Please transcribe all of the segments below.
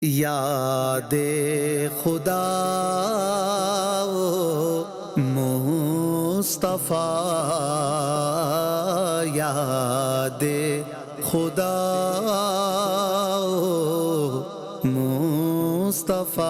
یاد خدا و مصطفیٰ، یاد خدا و مصطفیٰ۔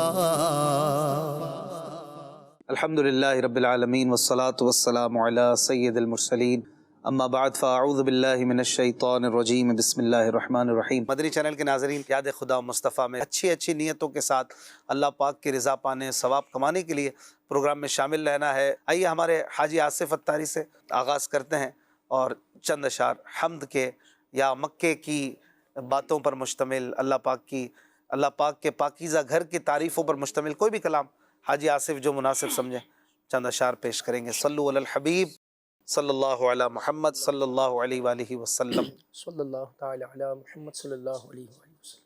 الحمدللہ رب العالمین والصلاة والسلام علی سید المرسلین، اما بعد فاعوذ باللہ من الشیطان الرجیم، بسم اللہ الرحمن الرحیم۔ مدنی چینل کے ناظرین، یاد خدا و مصطفیٰ میں اچھی نیتوں کے ساتھ اللہ پاک کی رضا پانے، ثواب کمانے کے لیے پروگرام میں شامل رہنا ہے۔ آئیے ہمارے حاجی آصف اتاری سے آغاز کرتے ہیں اور چند اشعار حمد کے یا مکے کی باتوں پر مشتمل، اللہ پاک کے پاکیزہ گھر کی تعریفوں پر مشتمل کوئی بھی کلام حاجی آصف جو مناسب سمجھیں چند اشعار پیش کریں گے۔ صلو علی الحبیب صلی اللہ علی محمد صلی اللہ علیہ وآلہ وسلم۔ صلی اللہ تعالی علی محمد صلی اللہ علیہ وآلہ وسلم۔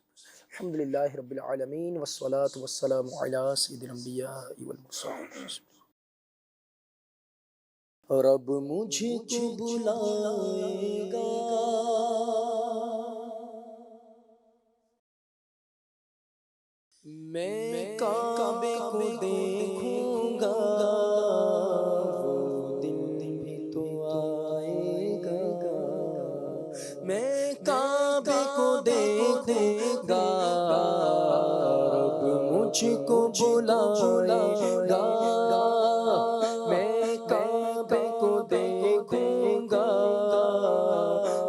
الحمدللہ رب العالمین والصلاة والسلام علی سید الانبیاء والمرسلین۔ رب مجھ کو بلائے گا، میں کعبے کو دیکھوں گا، وہ دن بھی تو آئے گا، میں کعبے کو دیکھوں گا، رب مجھ کو بلائے گا، میں کعبے کو دیکھوں گا،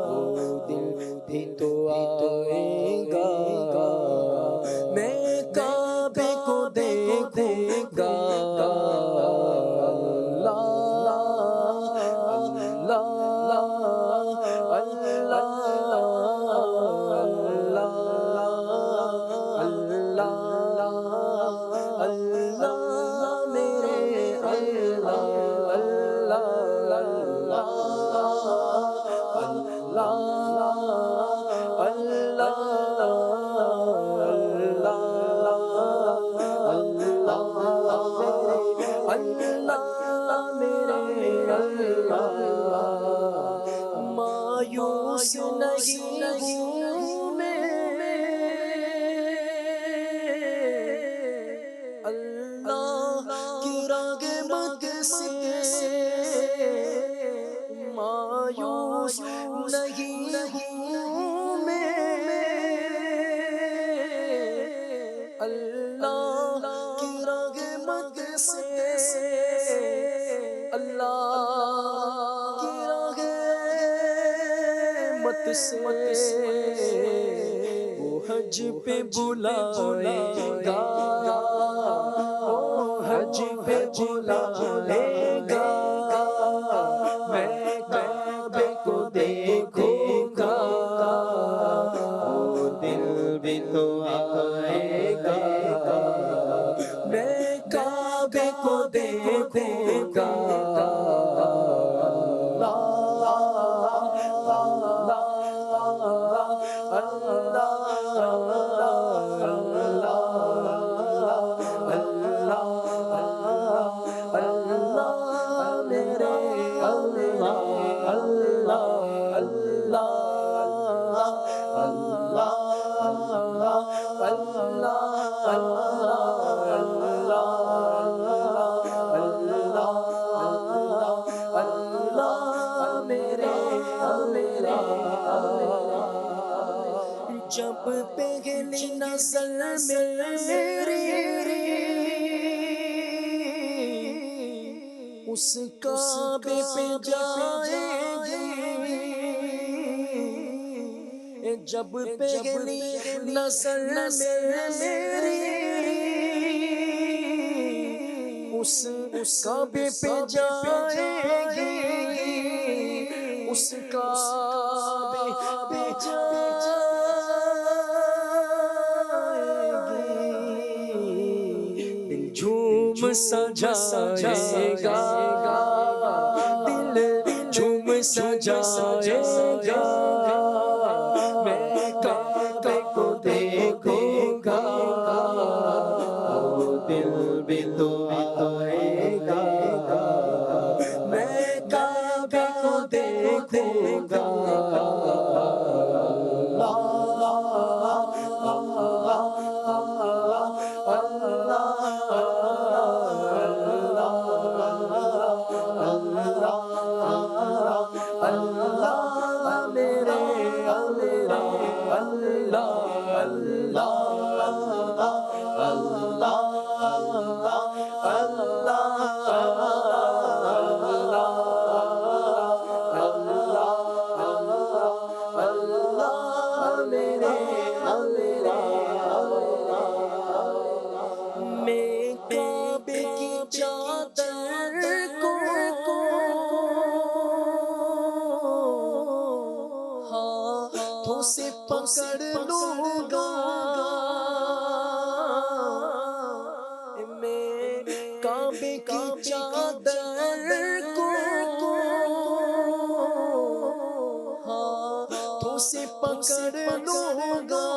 وہ دن بھی تو آئے گا، میں کعبے کو دیکھوں گا۔ مایوس نہیں ہوں میں، اللہ کی رحمت سے، مایوس نہیں ہوں میں، اللہ کی رحمت سے، اللہ وہ حج پہ بلائے گا، وہ حج پہ بلائے گا، میں کعبے کو دیکھوں گا، وہ دل بھی تو آئے گا، میں کعبے کو دیکھوں گا۔ جب پہلی نظر میری اس کعبے پہ جائے گی، جب پہلی نظر میری اس کعبے پہ جائے گی، اس کعبے پہ جائے سجائے گا، دل جھوم سجائے گا، میں کعبے کو دیکھوں گا، وہ دل بھی تو آئے گا، میں کعبے کو دیکھوں گا۔ کعبے کی چادر کو ہاتھوں سے پکڑ لوں گا،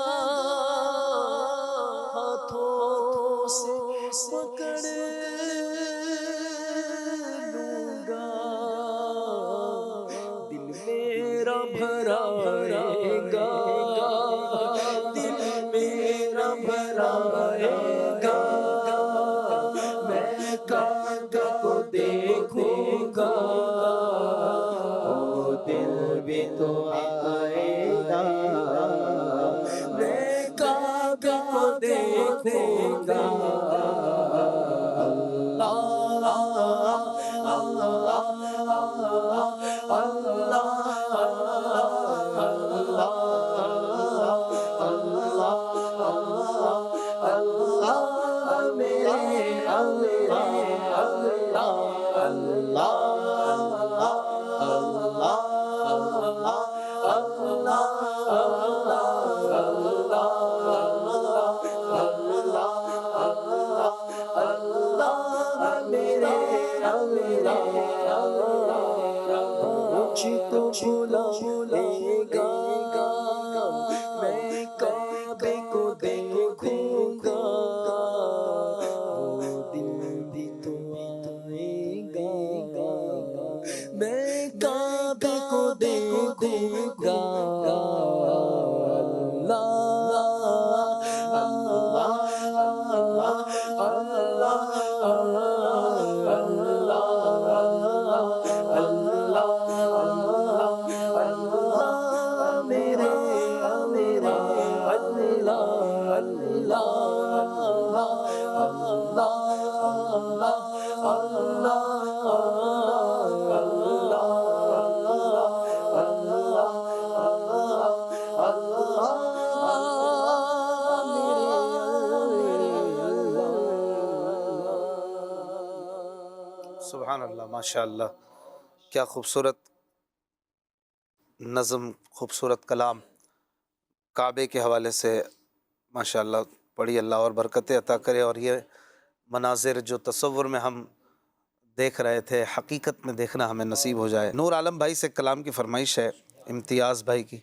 ہاتھوں سے پکڑ لوں گا، دل میرا بھرا رہے گا، دل میرا بھرا رہے گا، میں کعبے کو دیکھوں گا، وہ دل بھی تو آئے گا، میں کعبے کو دیکھوں گا، مجھ کو بلائے گا، میں کعبے کو دیکھوں گا، وہ دل بھی تو آئے گا، میں کعبے کو دیکھوں گا، سبحان اللہ، ماشاء اللہ، کیا خوبصورت نظم، خوبصورت کلام کعبے کے حوالے سے، ماشاء اللہ پڑھی، اللہ اور برکتیں عطا کرے، اور یہ مناظر جو تصور میں ہم دیکھ رہے تھے حقیقت میں دیکھنا ہمیں نصیب ہو جائے۔ نور عالم بھائی سے کلام کی فرمائش ہے، امتیاز بھائی کی،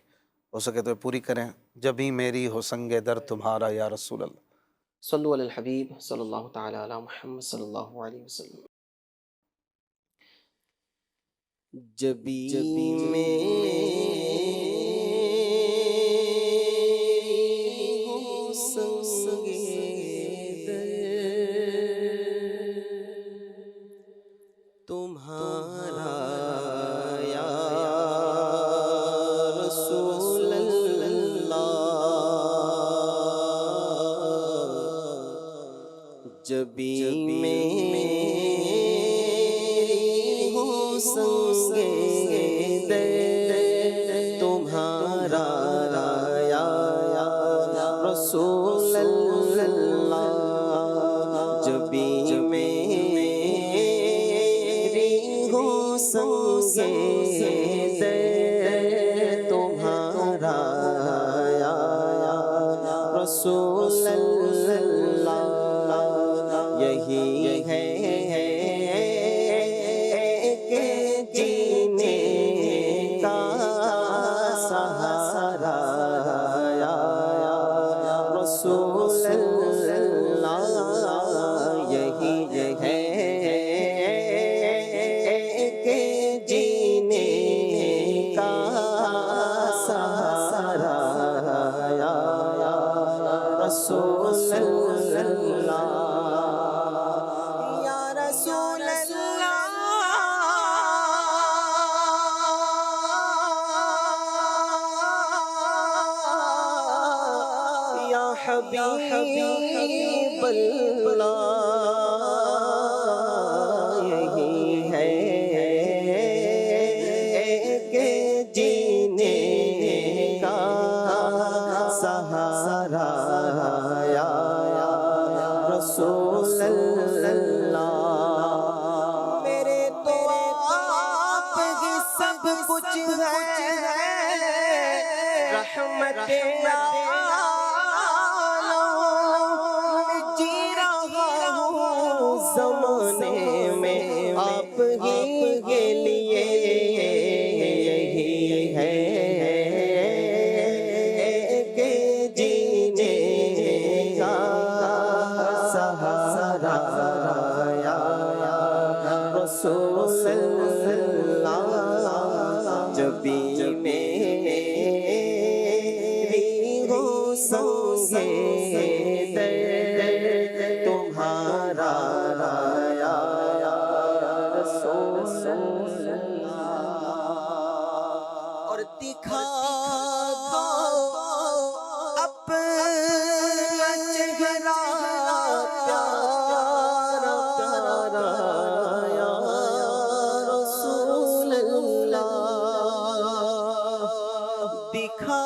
ہو سکے تو پوری کریں۔ جبھی میری ہو سنگ در تمہارا یا رسول اللہ۔ صلو علی الحبیب صلی اللہ تعالی علی محمد صلی اللہ علیہ وسلم۔ جبھی میری ہو سنگ در تمہارا یا رسول اللہ، جبھی میری ہو سنگ در تمہارا یا رسول اللہ، جبھی میری ہو سنگ در تمہارا یا رسول اللہ، یہی ہے کہ جینے کا سہارا یا رسول اللہ، یہی ہے کہ جینے کا سہارا یا رسول اللہ، یا رسول اللہ، یا حبیب اللہ، یہی ہے کہ جینے کا سہارا یا رسول اللہ، میرے تو آپ ہی سب کچھ ہے، رحمت عالم جی رہا ہوں زمانے آپ ہی کے لیے یہی ہے کہ جینے کا سہارا یا رسول اللہ، جب بھی تمہارا یا رسول اللہ، اور دکھا دو اپنا چہرہ پیارا پیارا یا رسول اللہ، دکھا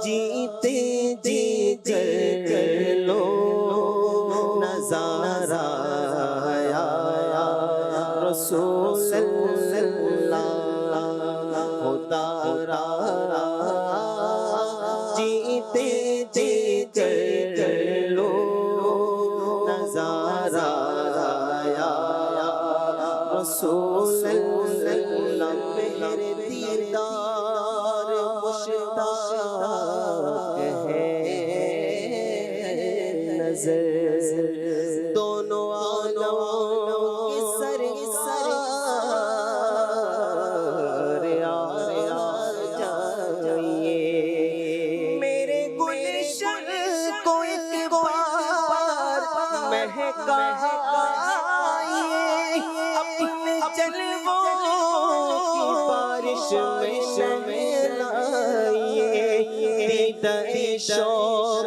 جیتے جی کر لو نظارہ یا رسول اللہ، اتارا جیتے جی کر لو نظارہ یا رسول اللہ، میرے دیدار مشتاق ہے نظر، دونوں عالموں کی سرکار آ جائیے، میرے گلشن کو ایک بار مہکائیے، اپنے جلووں کی بارش میں لائیے، دیدہ شوق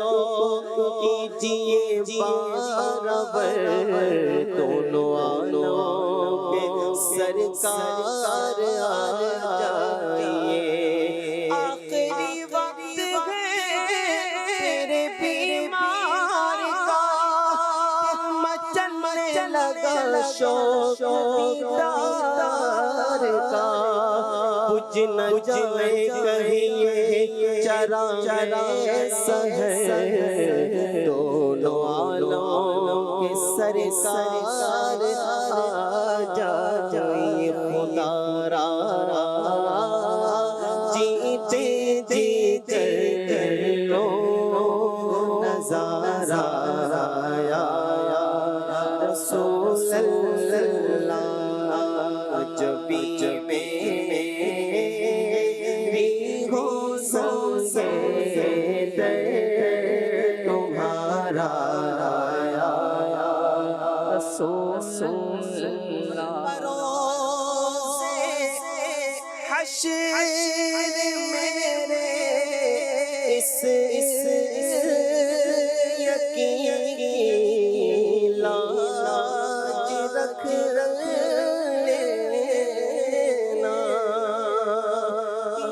کیجیے بارابر، دونوں عالموں کے سرکار آ جائیے، آخری وقت ہے تیرے بیمار کا، مچلنے لگا شوق دیدار کا، بجھ نہ جائے کہیں چراغ سحر، دونوں عالموں کے سرکار آ جائیے، خدا را جیتے جی کر لو نظارہ یا رسول اللہ، جب بھی تمہارا یا رسول اللہ، روز حشر میرے اس یقین کی لاج رکھ لینا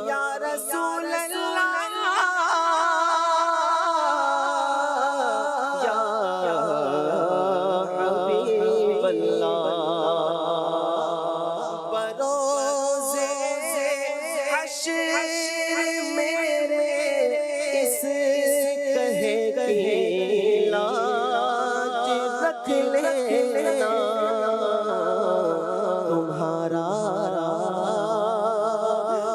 یا رسول اللہ، حبیب اللہ، بروز حشر میرے اس کہے کی لاج رکھ لینا، تمہارا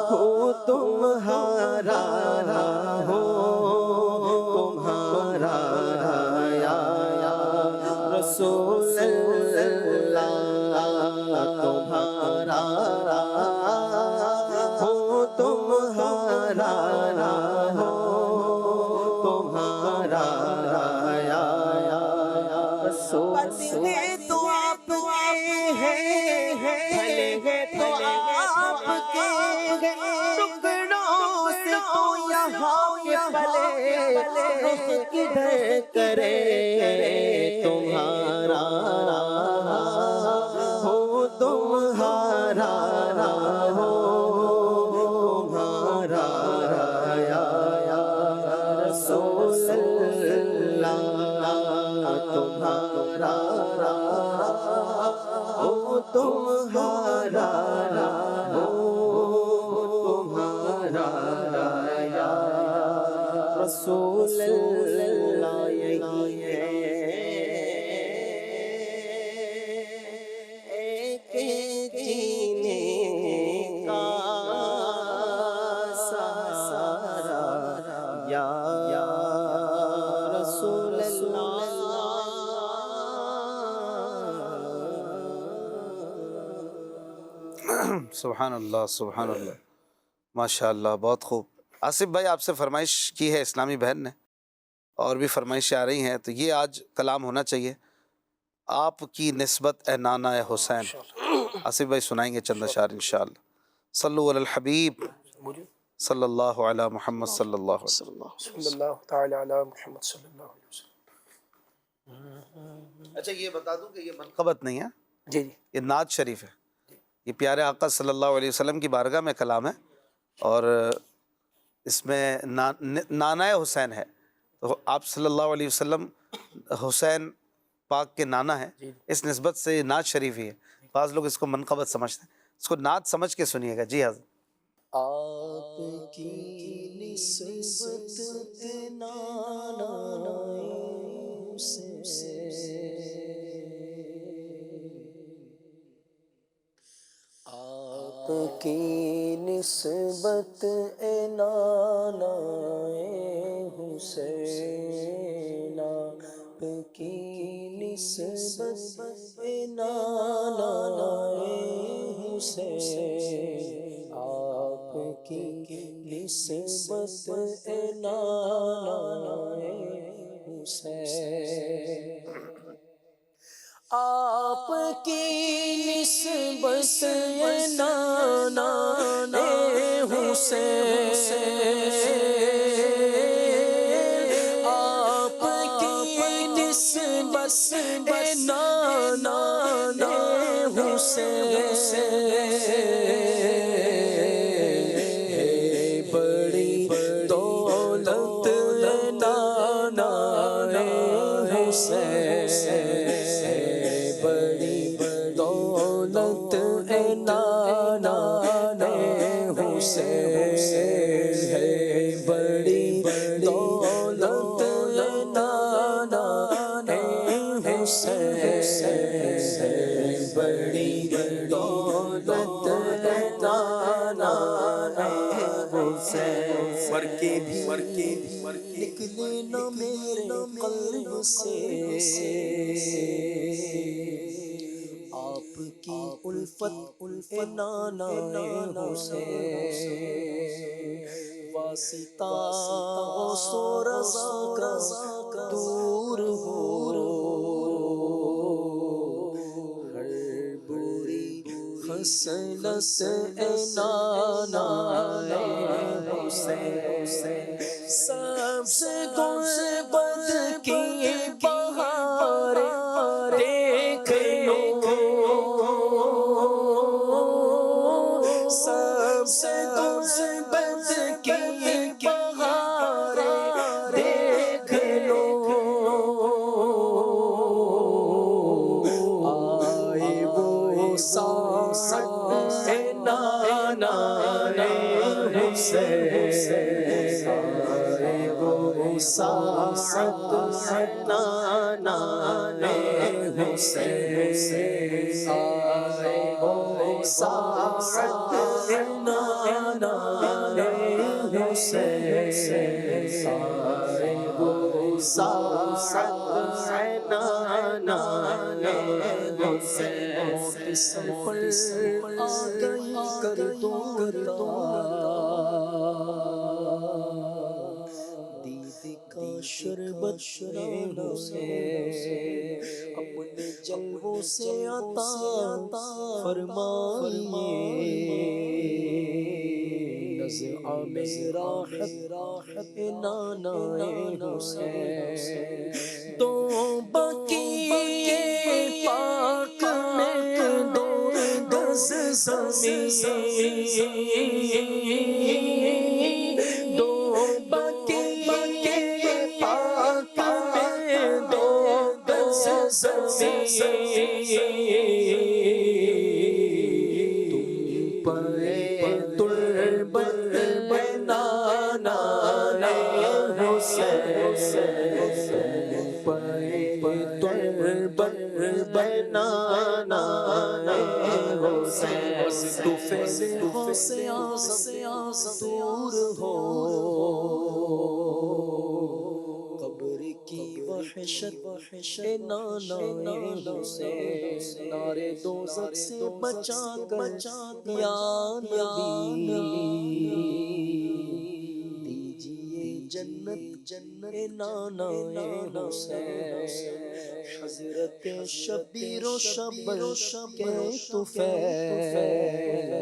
ہو تمہارا ہو تمہارا یا رسول اللہ، تمہارا ہو تمہارا ہو تمہارا یا رسول اللہ، تو آپ کے ہیں بھلے ہیں تو آپ کے ہیں، ٹکڑوں سے تو یہاں کے پلے رخ کدھر کرے، تمہارا ہو تمہارا ہو تمہارا یا رسول اللہ، رسول اللہ یہی ہے ایک جینے کا سہارا یا رسول اللہ سبحان اللہ سبحان اللہ، ماشاء اللہ، بہت خوب۔ آصف بھائی آپ سے فرمائش کی ہے اسلامی بہن نے، اور بھی فرمائشیں آ رہی ہیں، تو یہ آج کلام ہونا چاہیے، آپ کی نسبت اے نانا اے حسین۔ آصف بھائی سنائیں گے چند اشعار انشاءاللہ۔ صلو علی الحبیب صلی اللہ علی محمد صلی اللہ علیہ وسلم۔ صلی اللہ تعالی علی محمد صلی اللہ علیہ وسلم۔ اچھا یہ بتا دوں کہ یہ منقبت نہیں ہے، جی جی یہ نعت شریف ہے، یہ پیارے آقا صلی اللہ علیہ وسلم کی بارگاہ میں کلام ہے، اور اس میں نانا حسین ہے، تو آپ صلی اللہ علیہ وسلم حسین پاک کے نانا ہیں، اس نسبت سے یہ نعت شریف ہی ہے۔ بعض لوگ اس کو منقبت سمجھتے ہیں، اس کو نعت سمجھ کے سنیے گا۔ جی حضرت۔ آپ کی نسبت نانا آپ کی نسبت نانا حسین، آپ کی نسبت نانا حسین، آپ کی نسبت نانا حسین، آپ کی نسبت نانا حسین، آپ کی نسبت نانا حسین، بڑی دولت نانا حسین، بڑی دولت نانا حسین ہے، بڑی دولت نانا حسین، بڑی دولت نانا حسین، مر کے بھی نکلے نہ میرے قلب سے آپ کی الفت نانا حسین، واسطہ غوث و رضا کا دور ہو، ہر بری خصلت نانا حسین، سب سے گلبد کی بہار دیکھ لو، سب سے گلبد کی بہار دیکھ لو، آئے وہ ساعت نانا حسین، آئے وہ ساعت نانا حسین، آئے وہ ساعت نانا حسین، آئے وہ ساعت نانا حسین، سفر آ گئی کر دو دید کا شربت حسین، اپنے جلووں سے عطا فرمائیے، نزع میرا راحت نانا حسین، تو بقیے پاک میں دو گز زمین، دو بقیے پاک میں دو گز زمین، تم پر تربت نانا دور ہو قبر کی وحشت اے نانا حسین نارے دوزخ سے بچا کر یا نبی دیجئے جنت اے نانا حسین حضرت شبیر و شبر کے طفیل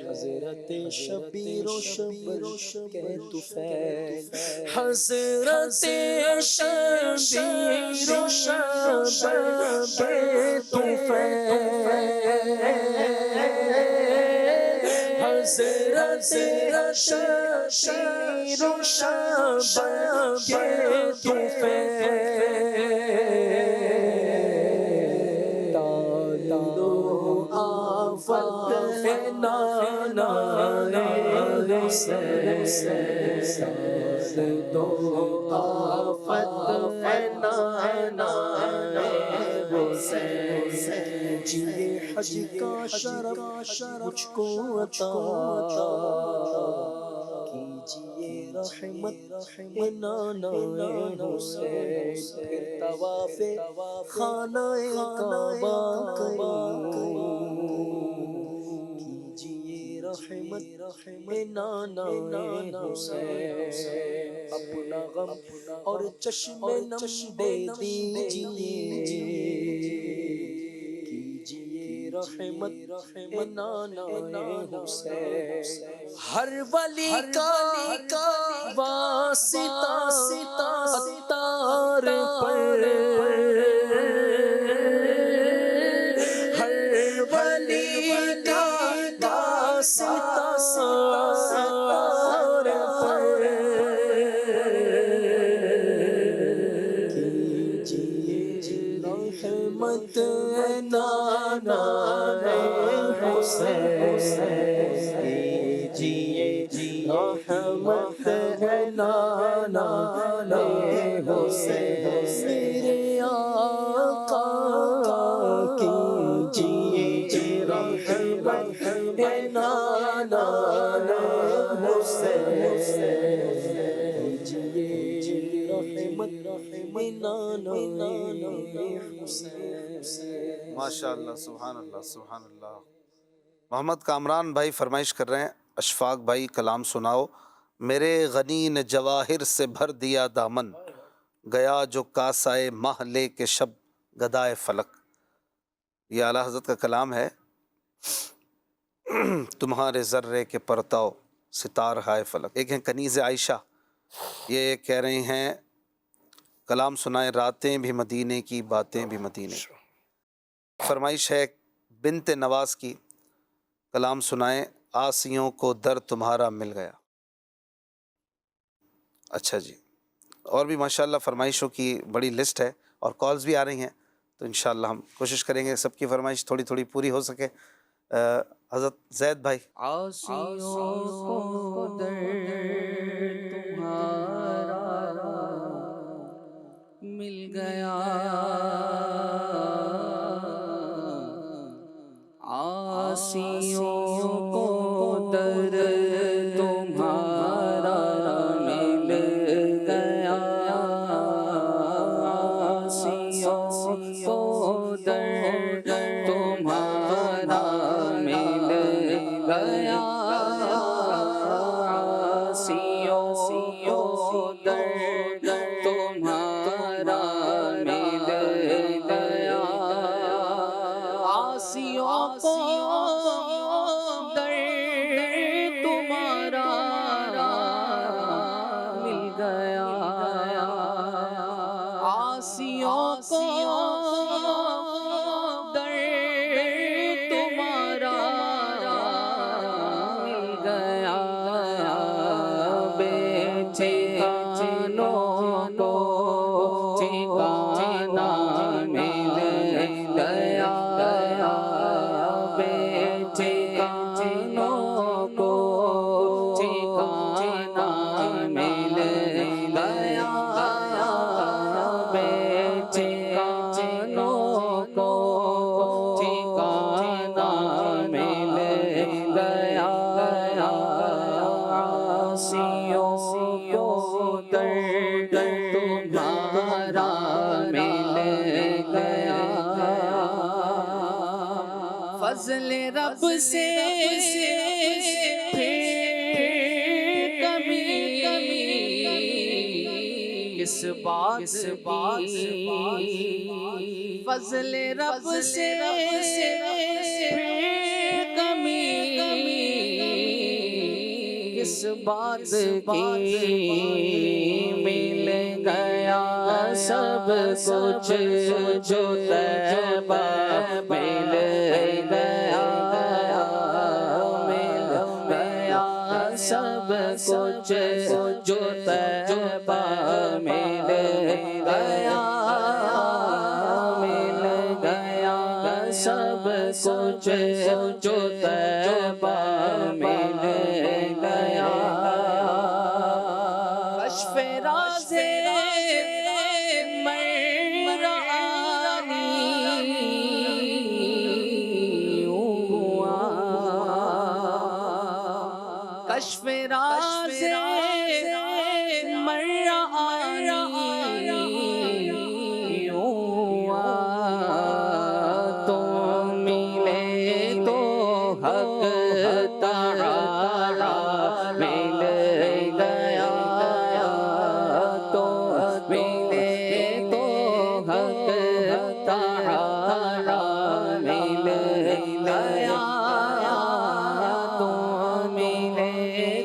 حضرت شبیر و شبر کے طفیل حضرت شبیر و شبر کے طفیل حضرت شبیر و شبر کے طفیل نانا حسین دو آفت نانا حسین جیے حج کا شرف مجھ کو عطا کیجئے رحمت نانا حسین پھر طواف خانہ کعبہ رحمت نانا حسین اپنا غم اور چشم نم دے دیجئے کیجئے رحمت نانا حسین ہر ولی کا واسطہ ستار پر ہر ولی کا ستار پر کیجئے رحمت نانا حسین کیجئے رحمت نانا حسین میرے آقا کیجئے رحمت نانا حسین کیجئے رحمت نانا حسین ماشاء اللہ، سبحان اللہ، سبحان اللہ۔ محمد کامران بھائی فرمائش کر رہے ہیں، اشفاق بھائی کلام سناؤ۔ میرے غنی نے جواہر سے بھر دیا دامن، گیا جو کاسائے ماہ لے کے شب گدائے فلک۔ یہ اعلیٰ حضرت کا کلام ہے۔ تمہارے ذرے کے پرتاؤ ستار ہائے فلک۔ ایک ہیں کنیز عائشہ، یہ کہہ رہی ہیں کلام سنائیں راتیں بھی مدینے کی باتیں بھی مدینے کی۔ فرمائش ہے بنت نواز کی، کلام سنائیں آسیوں کو در تمہارا مل گیا۔ اچھا جی، اور بھی ماشاءاللہ فرمائشوں کی بڑی لسٹ ہے اور کالز بھی آ رہی ہیں، تو انشاءاللہ ہم کوشش کریں گے سب کی فرمائش تھوڑی تھوڑی پوری ہو سکے۔ حضرت زید بھائی۔ آسیوں کو در تمہارا مل گیا، آسیوں کو در تمہارا مل گیا، آسیوں کو در تمہارا مل گیا، آسیوں کو در تمہارا مل گیا، آسیوں کو در تمہارا مل گیا، آسیوں کو در تمہارا مل گیا، بیٹھے فضل رب سے پھر کمی کس بات کی، فضل رب سے پھر کمی کس بات کی، مل گیا سب کچھ جو طیبہ مل گیا، مل گیا سب کچھ جو طیبہ مل گیا، مل گیا سب کچھ جو طیبہ مل گیا، کشف راز کشف راز مرعانی ہوا، تو ملے تو حق تعالی مل گیا، تو ملے تو حق تعالی مل گیا، تو ملے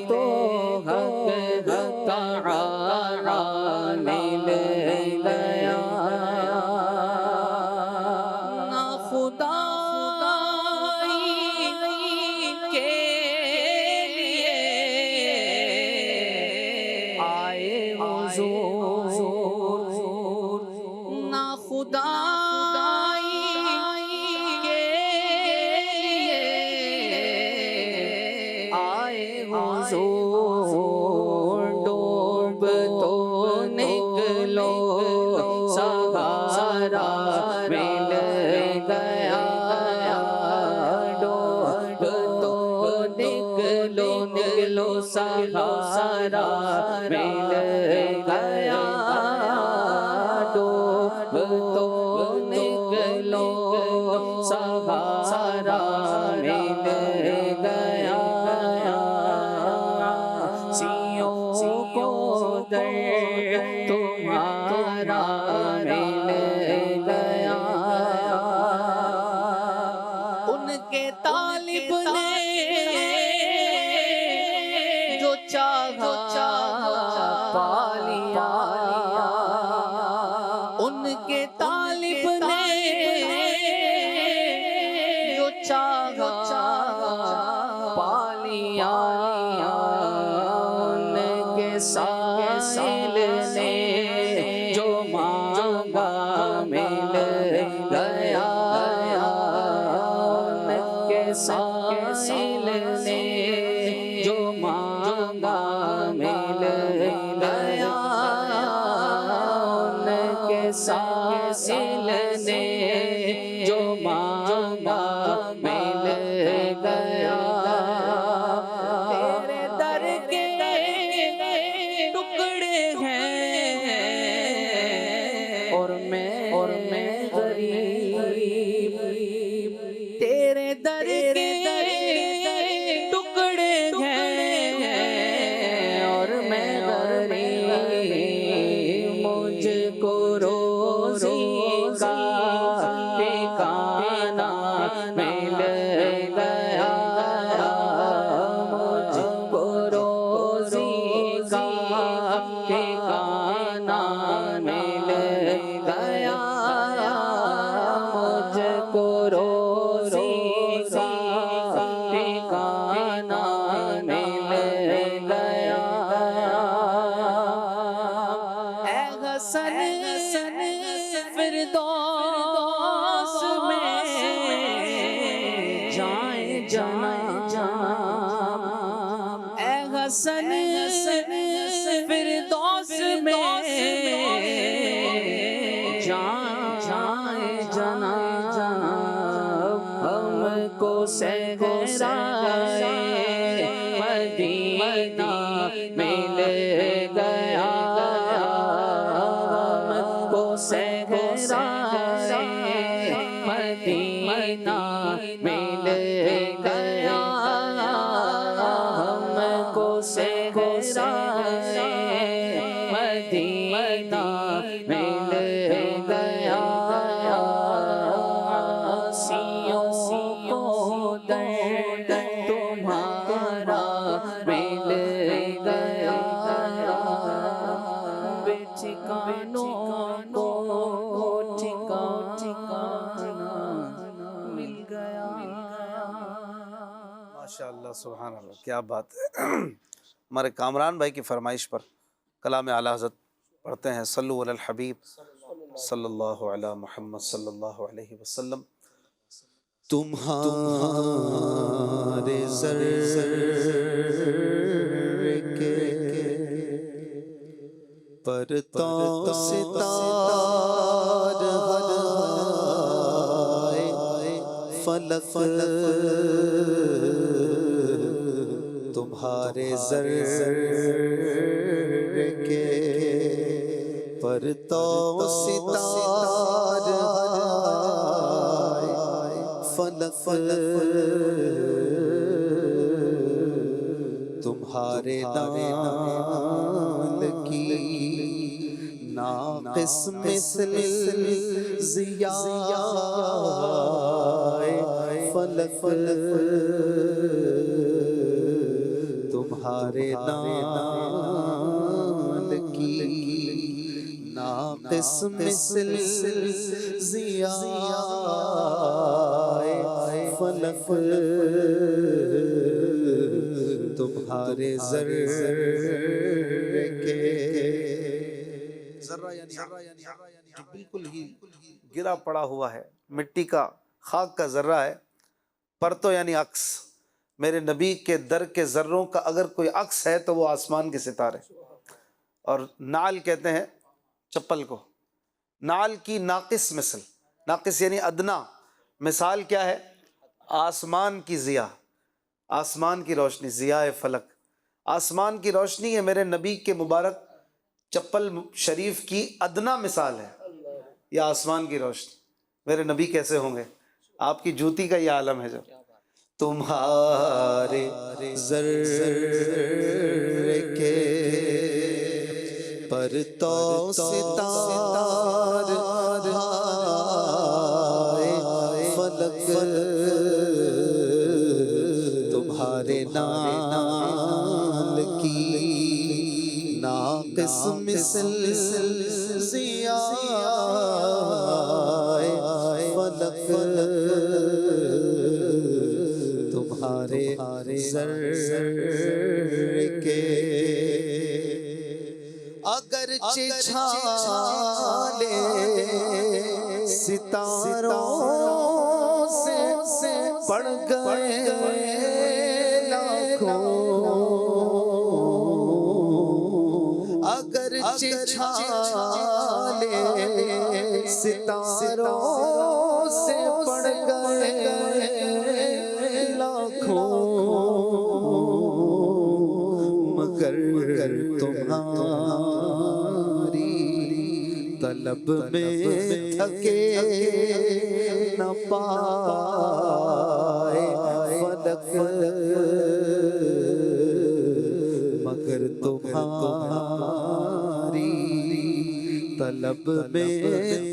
تو حق تعالی مل گیا، نہ خدائی کے لیے آئے حضور، نہ خدائی کے لیے آئے حضور، ڈوب تو نکلو سہارا مل گیا، ڈوب تو نکلو سہارا مل گیا، ڈوب تو نکلو سہارا مل گیا، سیوں کو در تمہارا مل گیا، ان کے طالب نے جو چاہا پا لیا، ان کے طالب نے جو چاہا پا لیا، ان کے سائل نے جو مانگا مل گیا، ان کے سائل نے جو مانگا مل گیا، ان کے سائل نے جو مانگا مل گیا، تیرے در کے ٹکڑے ہیں اور میں غریب، تیرے در کے ٹکڑے ہیں اور میں غریب، مجھ کو روزی کا ٹھکانہ مل گیا، مجھ کو روزی کا ٹھکانہ مدینہ مل گیا آسیوں کو درد تمہارا مل گیا بے ٹھکانوں کو ٹھکانا مل گیا۔ ماشاءاللہ، سبحان اللہ، کیا بات ہے۔ ہمارے کامران بھائی کی فرمائش پر کلام اعلیٰ حضرت پڑھتے ہیں، صلو علی الحبیب صلی اللہ علی محمد صلی اللہ علیہ وسلم۔ تمہارے ذرے کے پرتوں ستار ہائے فلک، تمہارے ذرے کے پرتوں ستار ہائے فلک، تمہارے نال کی ناقص مثل ضیاء فلک، تمہارے نال کی ناقص مثل ضیاء فلک، تمہارے ذرے کے، ذرہ یعنی جو بالکل ہی گرا پڑا ہوا ہے، مٹی کا، خاک کا ذرہ ہے۔ پرتو یعنی عکس، میرے نبی کے در کے ذروں کا اگر کوئی عکس ہے تو وہ آسمان کے ستارے۔ اور نال کہتے ہیں چپل کو، نال کی ناقص مثل، ناقص یعنی ادنا، مثال کیا ہے؟ آسمان کی ضیاء، آسمان کی روشنی، ضیاء فلک، آسمان کی روشنی ہے میرے نبی کے مبارک چپل شریف کی ادنا مثال ہے۔ یہ آسمان کی روشنی، میرے نبی کیسے ہوں گے؟ آپ کی جوتی کا یہ عالم ہے۔ جو تمہارے ذرے کے پرتوں ستار ہائے فلک، تمہارے نال کی ناقص مثل ضیاء فلک، تمہارے ذرے کے اگرچہ چھالے ستاروں سے پڑ گئے لاکھوں، اگرچہ چھالے ستاروں سے پڑ گئے لاکھوں، مگر تمہاری طلب میں تھکے نہ پائے فلک، مگر تمہاری طلب میں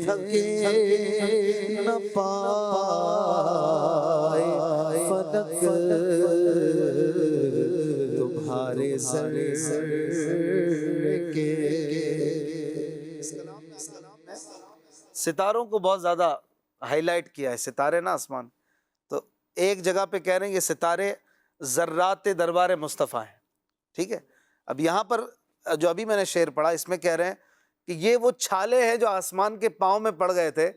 تھکے نہ پائے فلک، تمہارے ذرے کے۔ ستاروں کو بہت زیادہ ہائی لائٹ کیا ہے، ستارے نا آسمان، تو ایک جگہ پہ کہہ رہے ہیں یہ ستارے ذرات دربار مصطفیٰ ہیں، ٹھیک ہے۔ اب یہاں پر جو ابھی میں نے شعر پڑھا، اس میں کہہ رہے ہیں کہ یہ وہ چھالے ہیں جو آسمان کے پاؤں میں پڑ گئے تھے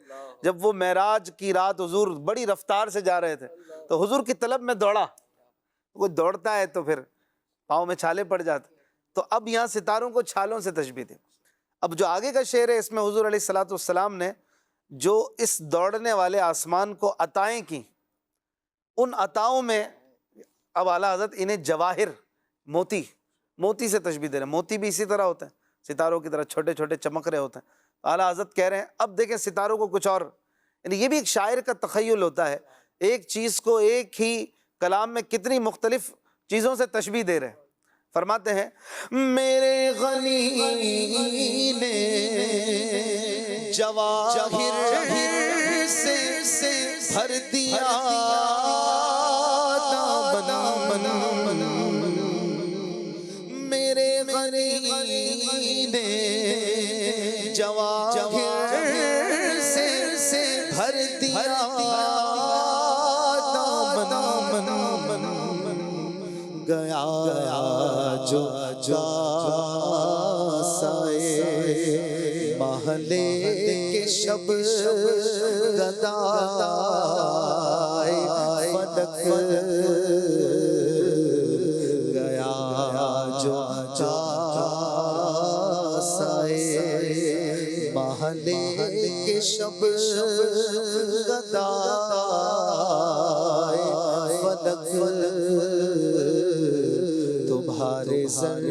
جب وہ معراج کی رات حضور بڑی رفتار سے جا رہے تھے، تو حضور کی طلب میں دوڑا، وہ دوڑتا ہے تو پھر پاؤں میں چھالے پڑ جاتے، تو اب یہاں ستاروں کو چھالوں سے تشبیہ دی۔ اب جو آگے کا شعر ہے، اس میں حضور علیہ السلام نے جو اس دوڑنے والے آسمان کو عطائیں کی، ان عطاؤں میں اب اعلیٰ حضرت انہیں جواہر، موتی سے تشبیہ دے رہے ہیں۔ موتی بھی اسی طرح ہوتے ہیں، ستاروں کی طرح چھوٹے چھوٹے چمک رہے ہوتے ہیں۔ اعلیٰ حضرت کہہ رہے ہیں اب دیکھیں ستاروں کو کچھ اور، یعنی یہ بھی ایک شاعر کا تخیل ہوتا ہے، ایک چیز کو ایک ہی کلام میں کتنی مختلف چیزوں سے تشبیہ دے رہے ہیں۔ فرماتے ہیں میرے غنی جواہر سے بھر دیا دامن میرے غنی نے جواہر سے بھر دیا دامن گیا جو سائے محلے کے شب گدائے فلک گیا جو سائے محلے کے شب گدائے فلک تمہارے سر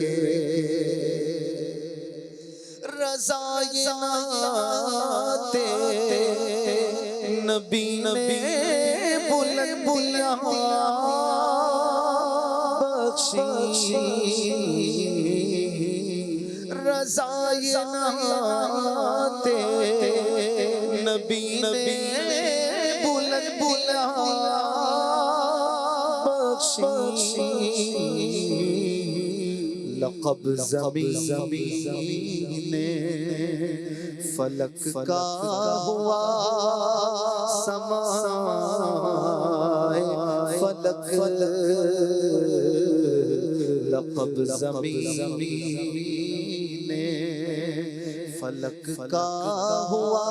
کے رضائے نعت نبی نے بلند بخشی رضائے نعت نبی نے بلند بخشی لقب زمین فلک کا ہوا سمائے فلک لقب زمین فلک کا ہوا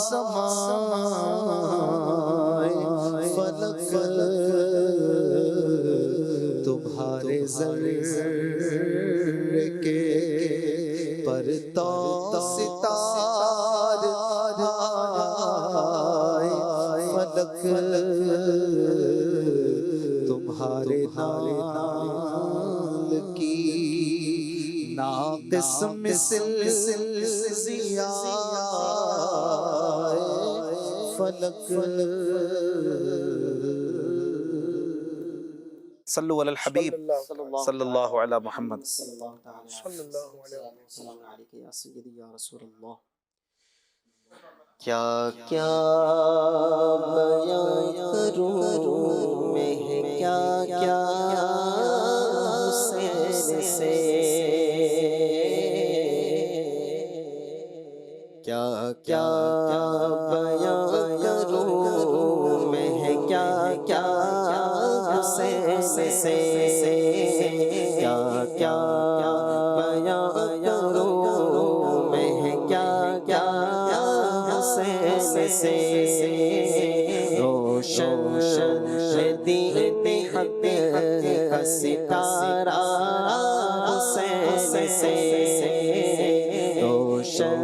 سمائے فلک تمہارے ذرے کے پر تو ستار آئے فلک تمہارے نال کی ناقص مثل ضیاء فلک صلو علی الحبیب صلی اللہ علی محمد صلی اللہ علیہ وسلم. یا سیدی یا رسول اللہ. کیا کیا بیان کروں میں کیا کیا حسین سے کیا کیا بیان کروں میں کیا کیا حسین سے کیا کیا بیان کروں میں کیا کیا حسین سے روشن دین حق کا ستارہ حسین سے روشن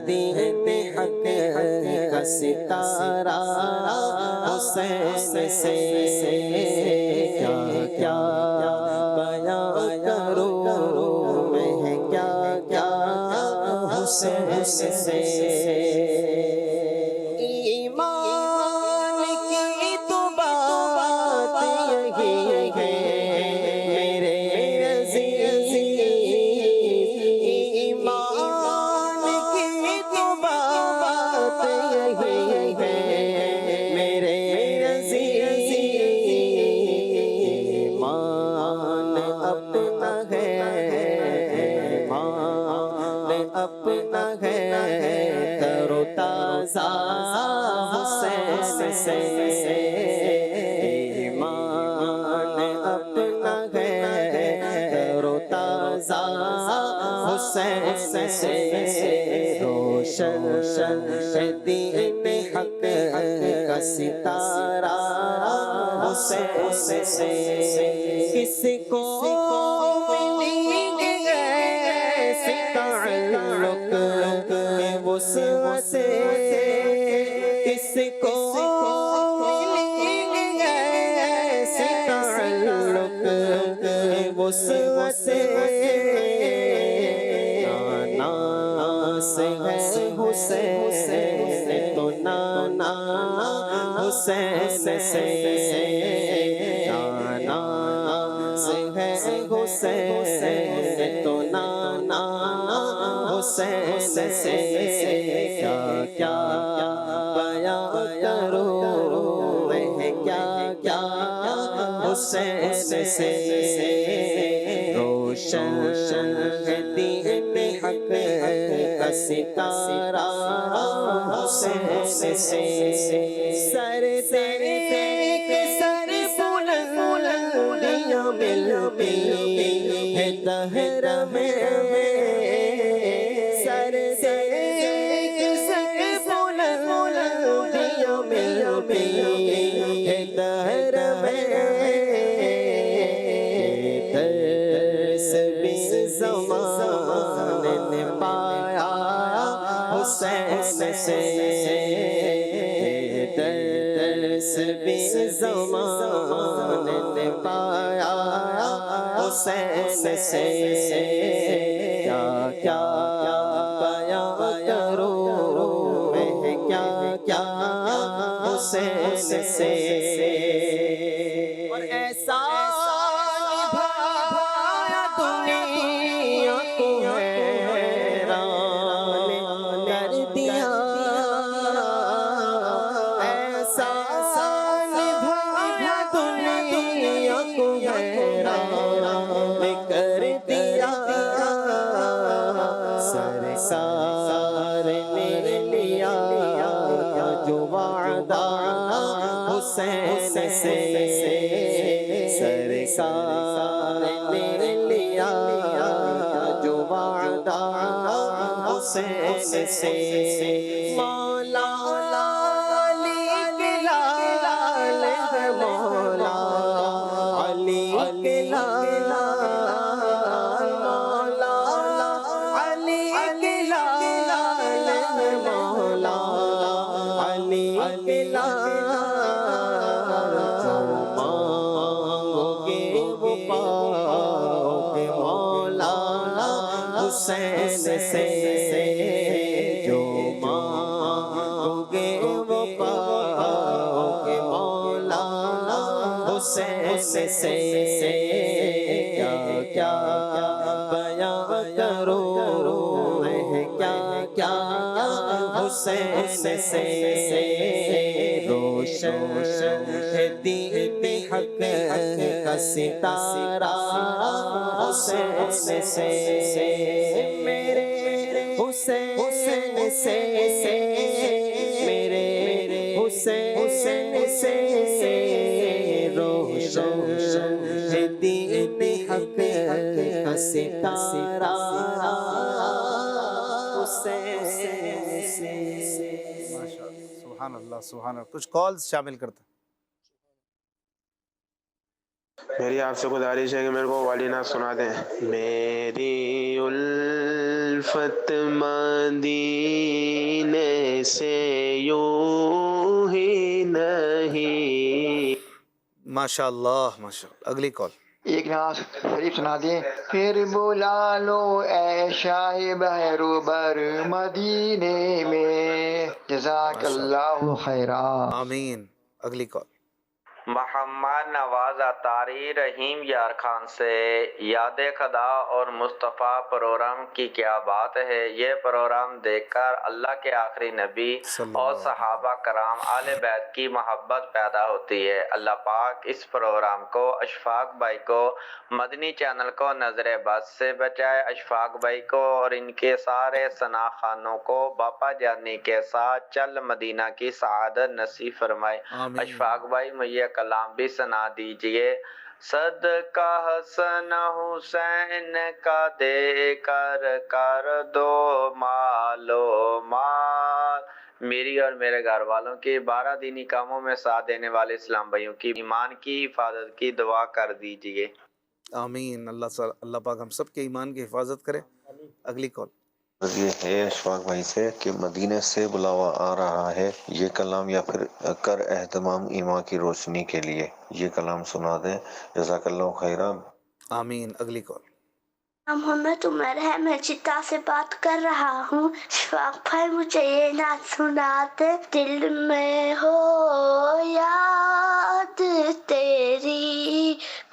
دین حق کا ستارہ حسین سے کیا کیا بیان کروں میں کیا کیا حسین سے ایمان کی تو بات یہی ہے میرے عزیز ایمان کی تو بات یہی ہے میرے عزیز ایمان اپنا ہے ایمان اپنا ہے تر و تازہ حسین سے ایمان اپنا ہے تر و تازہ حسین سے روشن دین حق کا ستارہ حسین سے کس کو وسعت کس کو ایسے تعلق وسعت نانا سے ہے حسین تو نانا حسین سے نانا سے ہے حسین تو نانا حسین سے کیا کیا بیان کروں میں کیا کیا حسین سے روشن دین حق کا ستارہ حسین سے سر تیرے کے سر بلندیاں ملتی ہے دہر میں سر تیرے کے سر بلندیاں ملتی ہے دہر میں درس بھی زمانے نے پایا حسین سے درس بھی زمانے نے پایا حسین سے کیا کیا بیان کروں میں کیا کیا حسین سے اور ایسا نبھایا دنیا کو حیران کر دیا ایسا نبھایا دنیا کو حیران کر دیا سرکار نے لیا جو وعدہ حسین سے سرکار نے لیا جو وعدہ حسین سے مولا علی کے لال ہے مولا علی کے لال مولا علی کے لال ہے مولا علی کے لال جو مانگو گے وہ پاؤ گے مولا حسین سے جو مانگو گے وہ پاؤ گے مولا حسین سے کیا کیا بیان کروں میں کیا کیا حسین سے روشن ہے دین حق کا ستارہ حسین سے میرے حسین سے میرے حسین سے روشن ہے دین حق کا ستارہ حسین سے سبحان اللہ سبحان اللہ. کچھ کالز شامل کرتے ہیں. میری آپ سے گزارش ہے کہ میرے کو والینا سنا دیں. میری الفت مدینے سے یوں ہی نہیں. ماشاء اللہ ماشاء اللہ. اگلی کال. ایک ناز شریف سنا دیں. پھر بلا لو اے شاہ بہروبر مدینے میں جزاک اللہ خیرا. آمین. اگلی کال. محمد نواز اطاری رحیم یار خان سے یاد خدا اور مصطفیٰ پروگرام کی کیا بات ہے. یہ پروگرام دیکھ کر اللہ کے آخری نبی اور صحابہ کرام آل بیت کی محبت پیدا ہوتی ہے. اللہ پاک اس پروگرام کو اشفاق بھائی کو مدنی چینل کو نظر بد سے بچائے. اشفاق بھائی کو اور ان کے سارے ثنا خانوں کو باپا جانی کے ساتھ چل مدینہ کی سعادت نصیب فرمائے. اشفاق بھائی مجھے کلام بھی سنا دیجئے. صدقہ حسن حسین کا دے کر دو مالو مال. میری اور میرے گھر والوں کے 12 دینی کاموں میں ساتھ دینے والے اسلام بھائیوں کی ایمان کی حفاظت کی دعا کر دیجئے. آمین. اللہ پاک ہم سب کے ایمان کی حفاظت کرے. اگلی کال. یہ ہے اشفاق بھائی سے کہ مدینہ سے بلاوا آ رہا ہے. یہ کلام یا پھر کر اہتمام ایمان کی روشنی کے لیے یہ کلام سنا دیں. جزاک اللہ خیران. آمین. اگلی کال. محمد عمر ہے، میں چتا سے بات کر رہا ہوں. اشفاق بھائی مجھے یہ نعت سناتے. دل میں ہو یاد تیری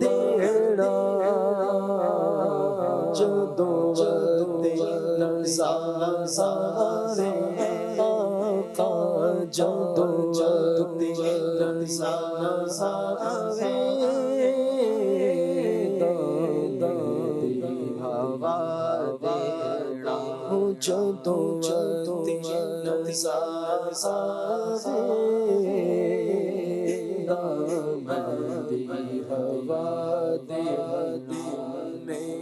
دینا جدوں وقت نظارے آقا جدوں وقت نظارے ہوا دینا جدوں وقت نظارے دامدی ہوا دے میں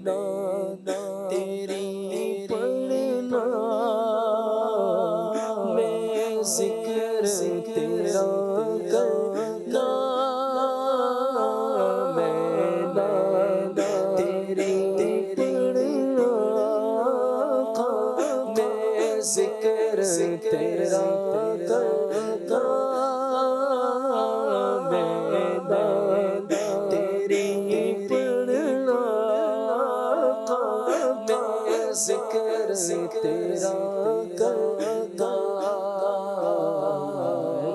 نانا تیری پڑھنا میں ذکر تیرا کرنا میں نانا تیری پڑھنا میں ذکر تیرا کرنا ذکر تیرا کرنا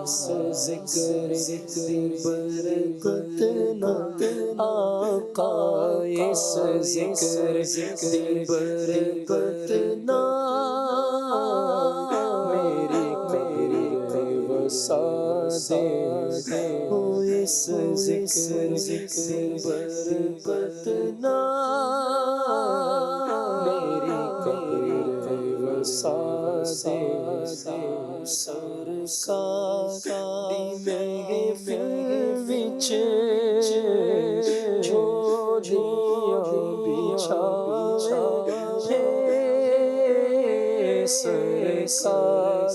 اس ذکر کی برکت نہ آقا اس ذکر کی برکت نہ میری وسا دے اس ذکر کی برکت نہ سرکار محفل وچ جھولیاں بچھائے سرکار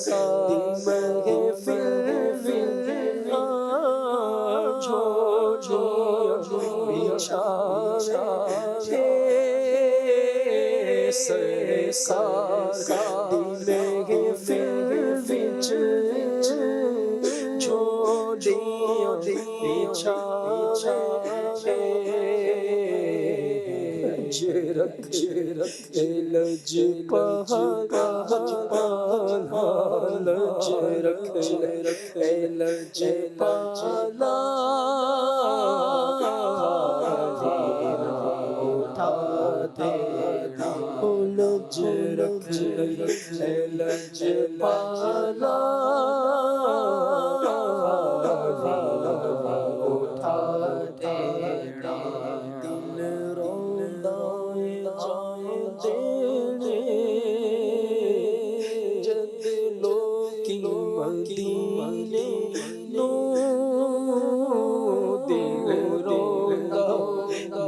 محفل وچ جھولیاں بچھائے سرکار محفل وچ جھولیاں بچھائے لج پالا لج پالا اٹھا دے لج پالا اٹھا دینا دل روندا جائے دینے جد لوکی مدینے نو دل روندا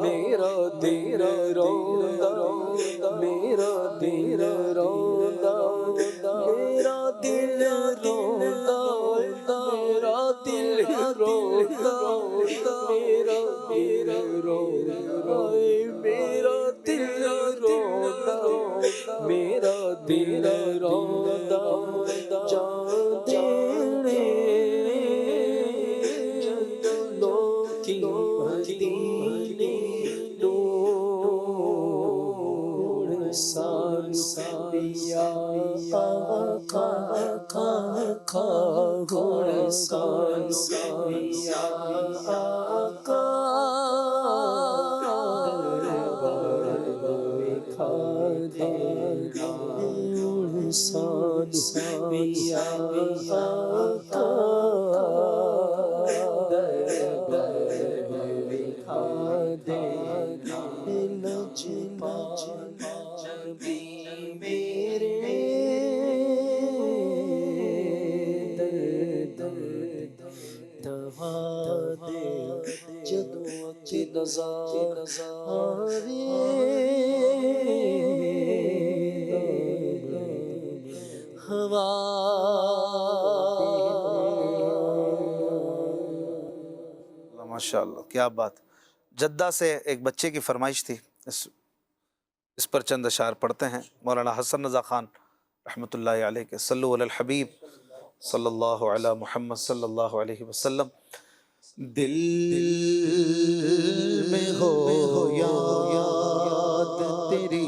میرا دل روندا میرا دل روندا میرا دل روندا میرا دل روندا میرا دل روندا میرا دل روندا میرا دل روندا جان دینے لوکی مدینے نور سان سیا آقا گور سان سیا آقا دکھا دے نور سان سیا آقا دکھا دے لج بھی میرے دوا دے جدوں اچھی نظارے ہوا ماشاء اللہ کیا بات. جدہ سے ایک بچے کی فرمائش تھی, اس پر چند اشعار پڑھتے ہیں. مولانا حسن رضا خان رحمۃ اللہ علیہ کے صلو علی الحبیب صلی اللہ علی محمد صلی اللہ علیہ وسلم. دل میں ہو یاد تیری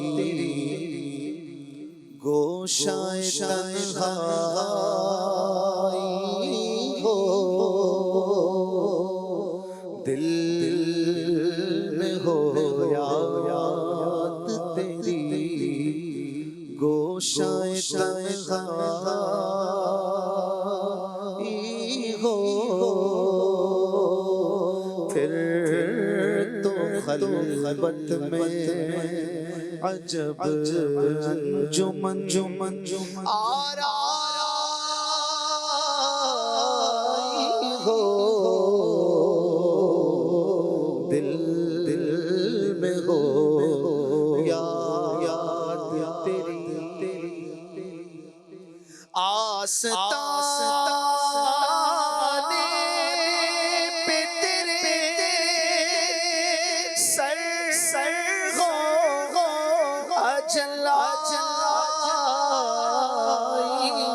گوشائے تنہائی ہو دل میں ہو یاد تیری گوشائے تنہائی ہو پھر تو خلوت میں عجب انجمن آرائی ہو دل میں ہو یاد تیری آستانے پہ تیرے سر ہو اجلائی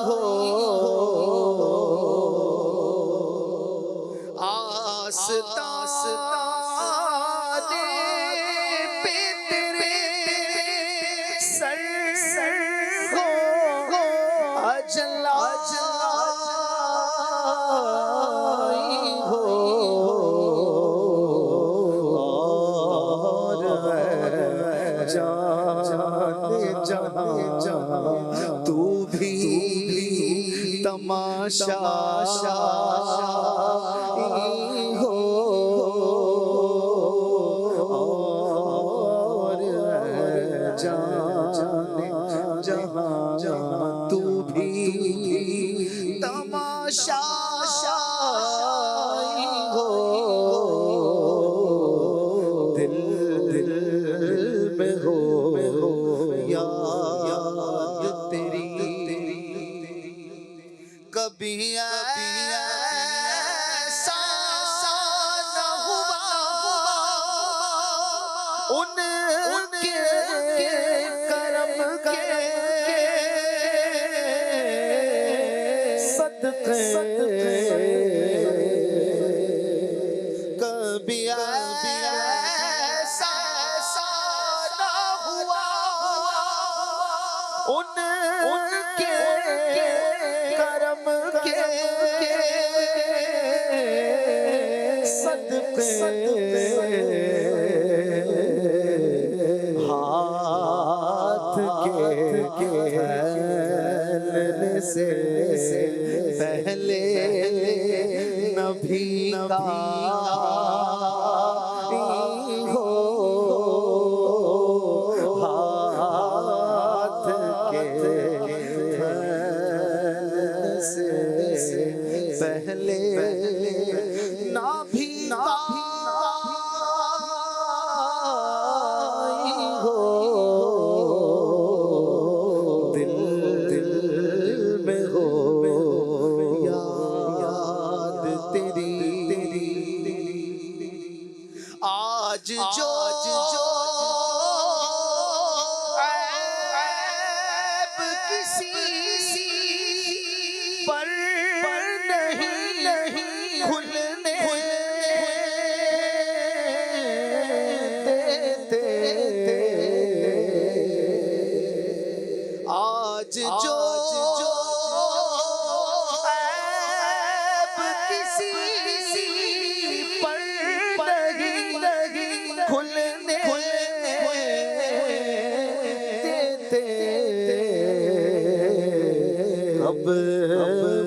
ہو آستانے پہ تیرے سر ہو اجلائی ہو اور جہاں تو بھی تماشا ہو اور جہاں تو بھی تماشا ہو دل میں ہو یاد تیری کبھی ایسا نہ ہوا ان کے کرم کے صدقے کبھی ایسا نہ ہوا ان کے کرم کے صدقے ہاتھ کے پھیلنے سے پہلے نبی ہو ہاتھ کے پھیلنے سے پہلے نبی ہو دل میں ہو یاد تیری آج جو عیب کسی پر نہیں کھلنے دیتے آج جو عیب کسی پر نہیں کھلنے دیتے اب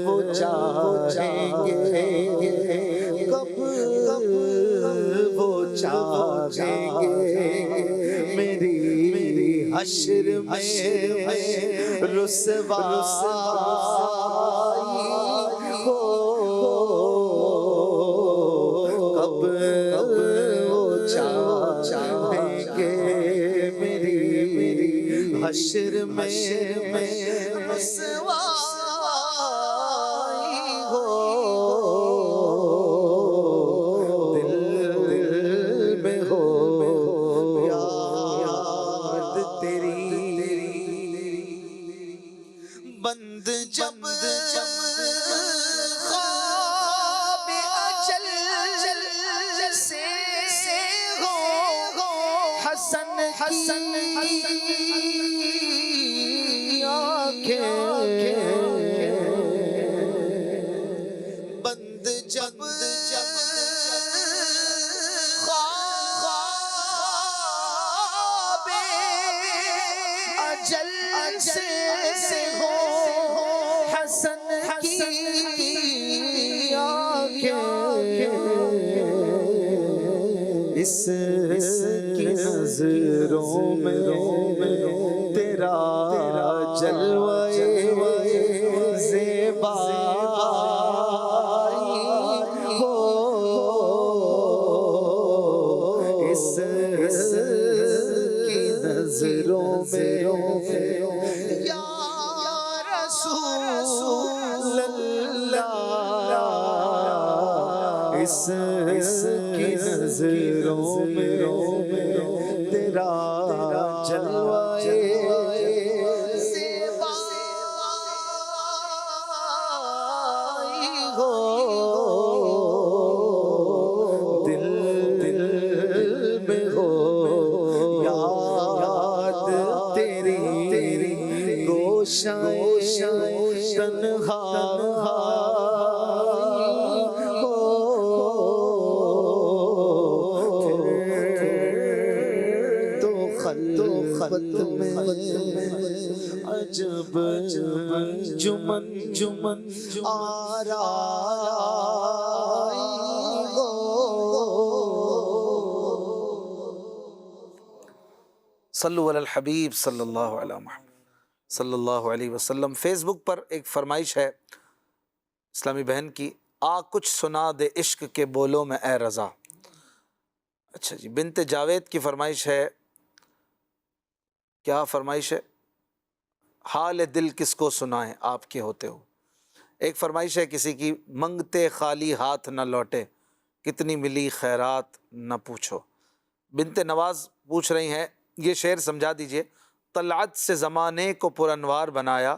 وہ چاہیں گے کب وہ چاہیں گے میری حشر میں رسوائی ہو کب وہ چاہیں گے میری حشر میں رسوائی ہو دل میں ہو یاد تیری بند جب خواب اجل سے ہو حسن کی آنکھیں بند جب اس کی نظروں میں تیرا جلوے زیبائی ہو، اس کی نظروں میں یا رسول اللہ، اس کی نظروں میں تیرا جلوے زیبائی ہو، دل میں ہو یاد تیری روشن تنہائی ہو، تو خلوت میں عجب جمن آرائی ہو۔ صلو علی الحبیب صلی اللہ علیہ محمد صلی اللہ علیہ وسلم۔ فیس بک پر ایک فرمائش ہے اسلامی بہن کی، آ کچھ سنا دے عشق کے بولوں میں اے رضا۔ اچھا جی، بنت جاوید کی فرمائش ہے، کیا فرمائش ہے؟ حال دل کس کو سنائیں آپ کے ہوتے ہو۔ ایک فرمائش ہے کسی کی، منگتے خالی ہاتھ نہ لوٹے، کتنی ملی خیرات نہ پوچھو۔ بنت نواز پوچھ رہی ہیں، یہ شعر سمجھا دیجئے۔ طلعت سے زمانے کو پرانوار بنایا،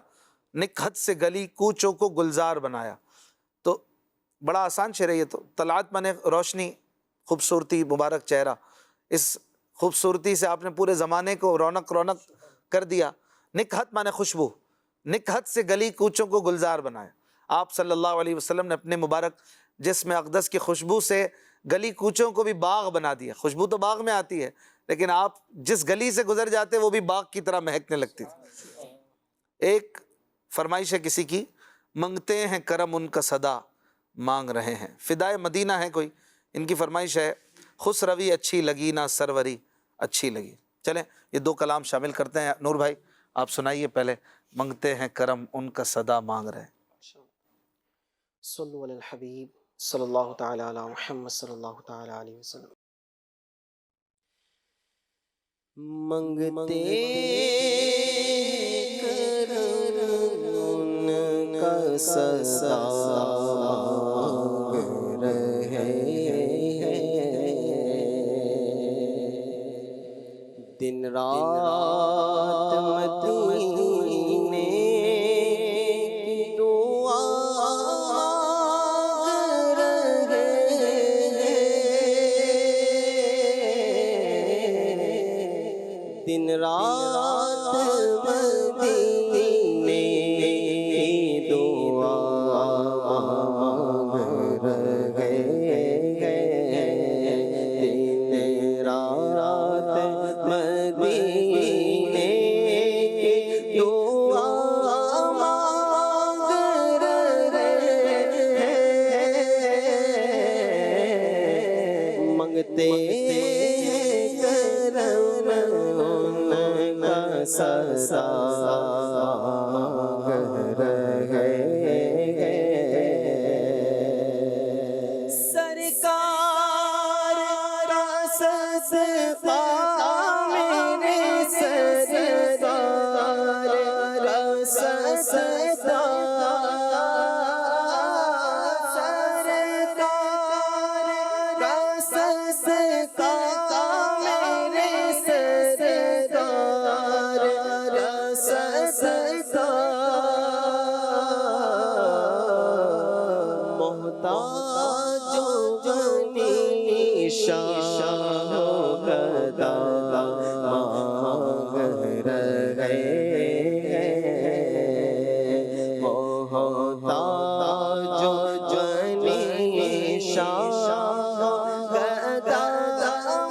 نکہت سے گلی کوچوں کو گلزار بنایا۔ تو بڑا آسان شعر ہے یہ تو۔ طلعت مانے روشنی، خوبصورتی، مبارک چہرہ، اس خوبصورتی سے آپ نے پورے زمانے کو رونق کر دیا۔ نکہت مانے خوشبو، نکہت سے گلی کوچوں کو گلزار بنایا۔ آپ صلی اللہ علیہ وسلم نے اپنے مبارک جسم اقدس کی خوشبو سے گلی کوچوں کو بھی باغ بنا دیا۔ خوشبو تو باغ میں آتی ہے، لیکن آپ جس گلی سے گزر جاتے وہ بھی باغ کی طرح مہکنے لگتی تھی۔ ایک فرمائش ہے کسی کی، منگتے ہیں کرم ان کا صدا مانگ رہے ہیں۔ فدائے مدینہ ہے کوئی، ان کی فرمائش ہے، خس روی اچھی لگی نہ سروری اچھی لگی۔ چلیں یہ دو کلام شامل کرتے ہیں۔ نور بھائی آپ سنائیے پہلے، منگتے ہیں کرم ان کا صدا مانگ رہے ہیں۔ صلو علی الحبیب صلی اللہ تعالی علی محمد صلی اللہ تعالی علیہ وسلم۔ منگتے کرم ان کا صدا مانگ رہے ہیں، دن رات مدینے کی دعا مانگ رہے ہیں، دن رات مدینے کی دعا مانگ رہے ہیں، دن رات مدینے کی دعا مانگ رہے ہیں، منگتے کرم ان کا صدا مانگ رہے ہیں، سرکار کا صدقہ میرے سرکار کا صدقہ، سرکار کا صدقہ میرے سرکار کا صدقہ، محتاجوں غنی شاہ گدا مانگ رہے ہیں، محتاجوں غنی شاہ گدا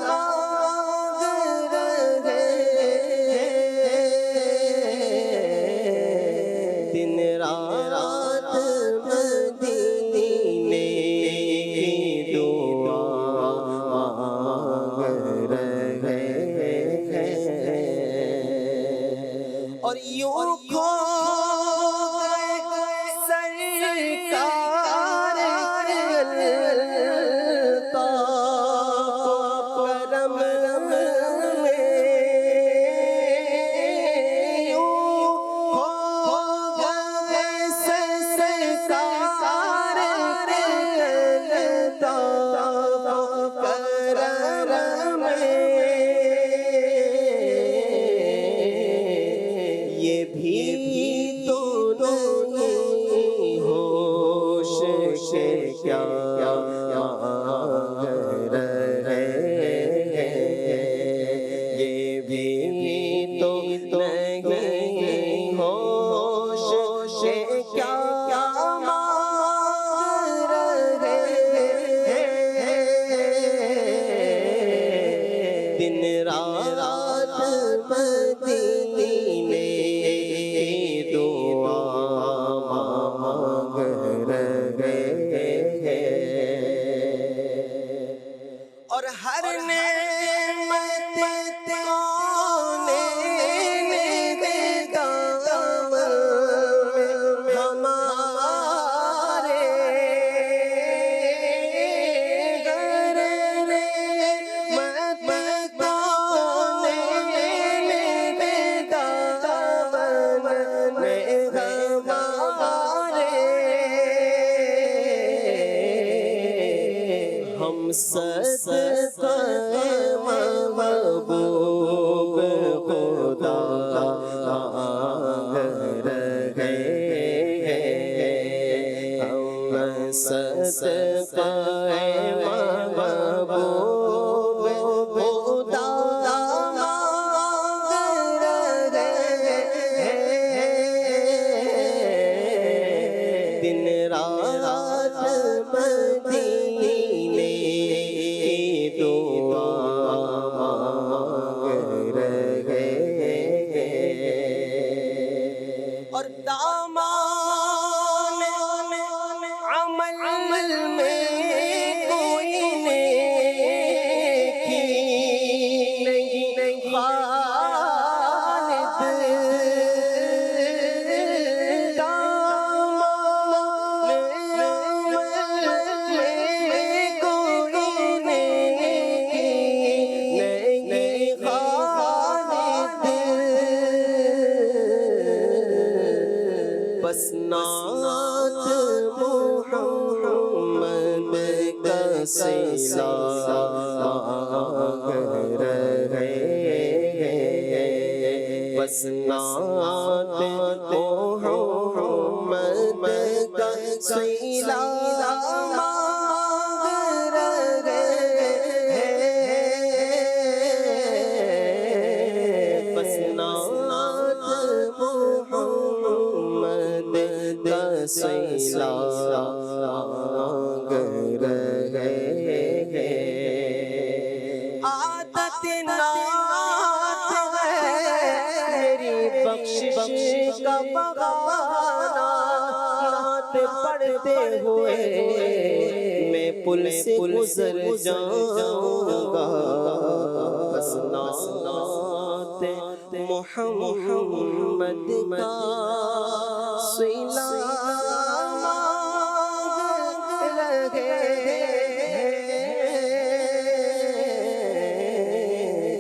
مانگ رہے ہیں، دن رات مدینے کی دعا اور یوں کھو گئے سرکار الطاف کرم میں، یوں کھو گئے سرکار الطاف کرم میں، یہ بھی تو نہیں ہوش سے کیا رہے ہیں، یہ بھی تو نہیں ہوش سے کیا مانگ رہے ہیں، دن رات مدینے دعا مانگ رہے ہیں، اور ہر نعمت کونے نگاہ ہمارے گھر نعمت کونے نگاہ ہمارے، ہم صدقہ محبوب خدا مانگ رہے ہیں، ہم صدقہ محبوب خدا مانگ رہے ہیں، دن رات مدینے دعا مانگ رہے ہیں، اور دامان عمل میں کوئی نیکی نہیں خالد، دامان عمل میں کوئی نیکی نہیں خالد، بس نعت محمد کا صلہ مانگ رہے ہیں، بس نعت محمد کا صلہ مانگ رہے ہیں، بس نعت محمد کا صلہ مانگ رہے ہیں، عادت نعت ہے میری بخشش کا بغانا، نعت پڑھتے ہوئے میں پل سے گزر جاؤں گا، بس نعت محمد کا صلہ مانگ رہے ہیں،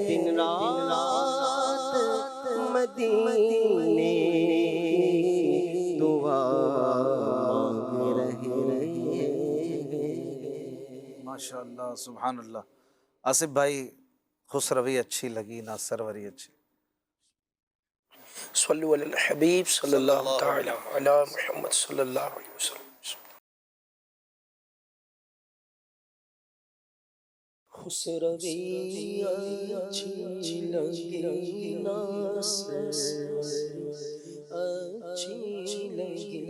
دن رات مدینے دعا مانگ رہے ہیں۔ ماشاءاللہ سبحان اللہ۔ آصف بھائی خسروی اچھی لگی، نہ سروری اچھی؟ صلو علی الحبیب صلی اللہ تعالی علی محمد صلی اللہ علیہ وسلم۔ خسروی اچھی لگی، نہ سروری اچھی لگی،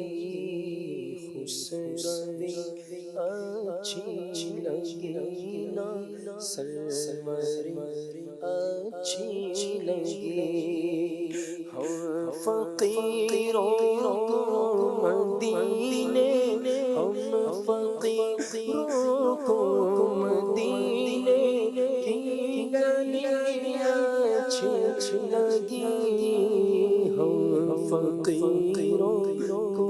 خسروی اچھی لگی، نہ سروری اچھی لگی، ہم فقیروں کو مدینے، ہم فقیروں کو مدینے کی گلیاں اچھی لگی، ہم فقیروں کو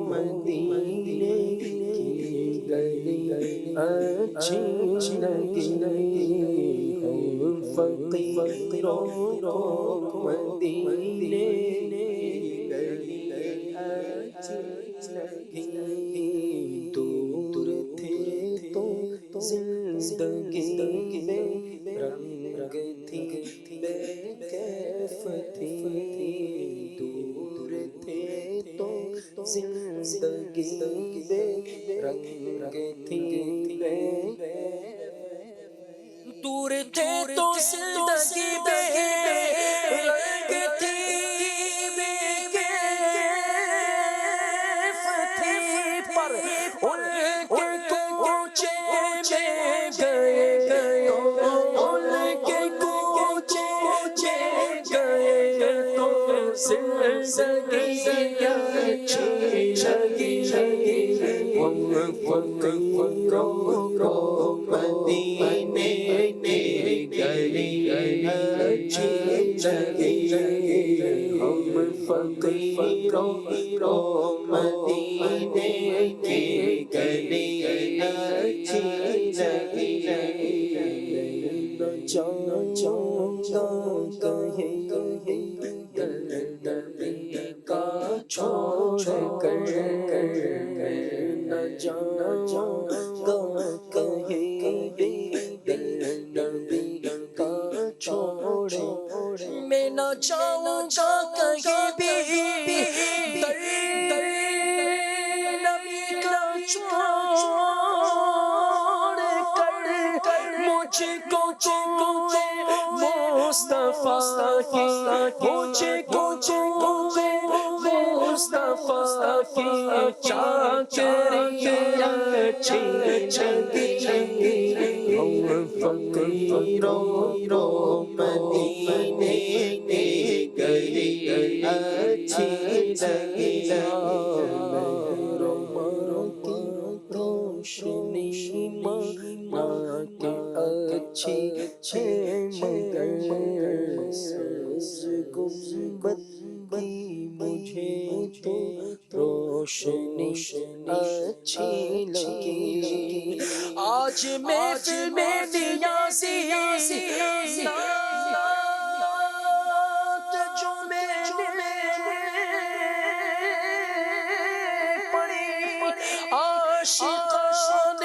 مدینے کی گلی اچھی لگی ہم فقیروں کو مدینے کی گلی اچھی لگی دور تھے تو زندگی میں رنگ تھی بے کیف تھی دور تھے تو زندگی میں رنگ تھی بے دور تھے تو زندگی میں رنگ تھی بے کیف تھی پر ان کے کوچے میں گئے زندگی اچھی لگی ہم فقیروں کو مدینے کی گلی اچھی لگی ہم فقیروں کو مدینے کی گلی اچھی لگی جاؤں گا کہیں کا چھوڑ کر نہ جاؤں گا کہیں بھی نبی کا چھوڑ میں نہ جاؤں گا کہیں بھی نبی کا چھوڑ کر مجھ کو مصطفیٰ کی مجھ کو مصطفیٰ کی چاکری اچھی لگی ہم فقیروں کو مدینے کی گلی اچھی لگی روشنی ماں کے اچھی مگر گنبد کی مجھے تو روشنی اچھی لگی آج محفل میں نیازی نعت جو میں نے پڑھی عاشقان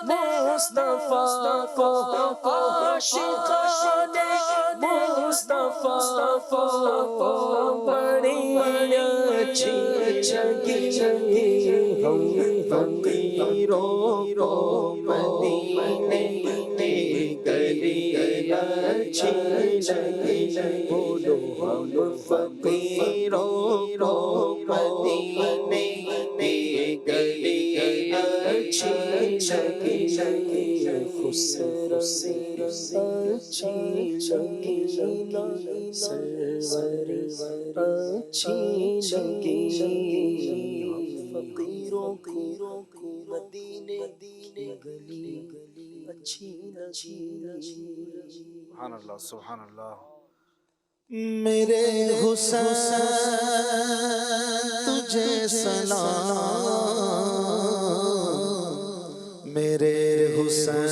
مصطفیٰ کو عاشقان مصطفیٰ کو بڑی اچھی لگی ہم فقیروں کو مدینے کی گلی اچھی لگی بولو ہم فقیروں کو مدینے کی گلی اچھی لگی خسرو اچھی لگی سرور اچھی لگی فقیروں کو مدینے کی گلی اچھی لگی سبحان اللہ سبحان اللہ میرے حسین تجھے سلام میرے حسین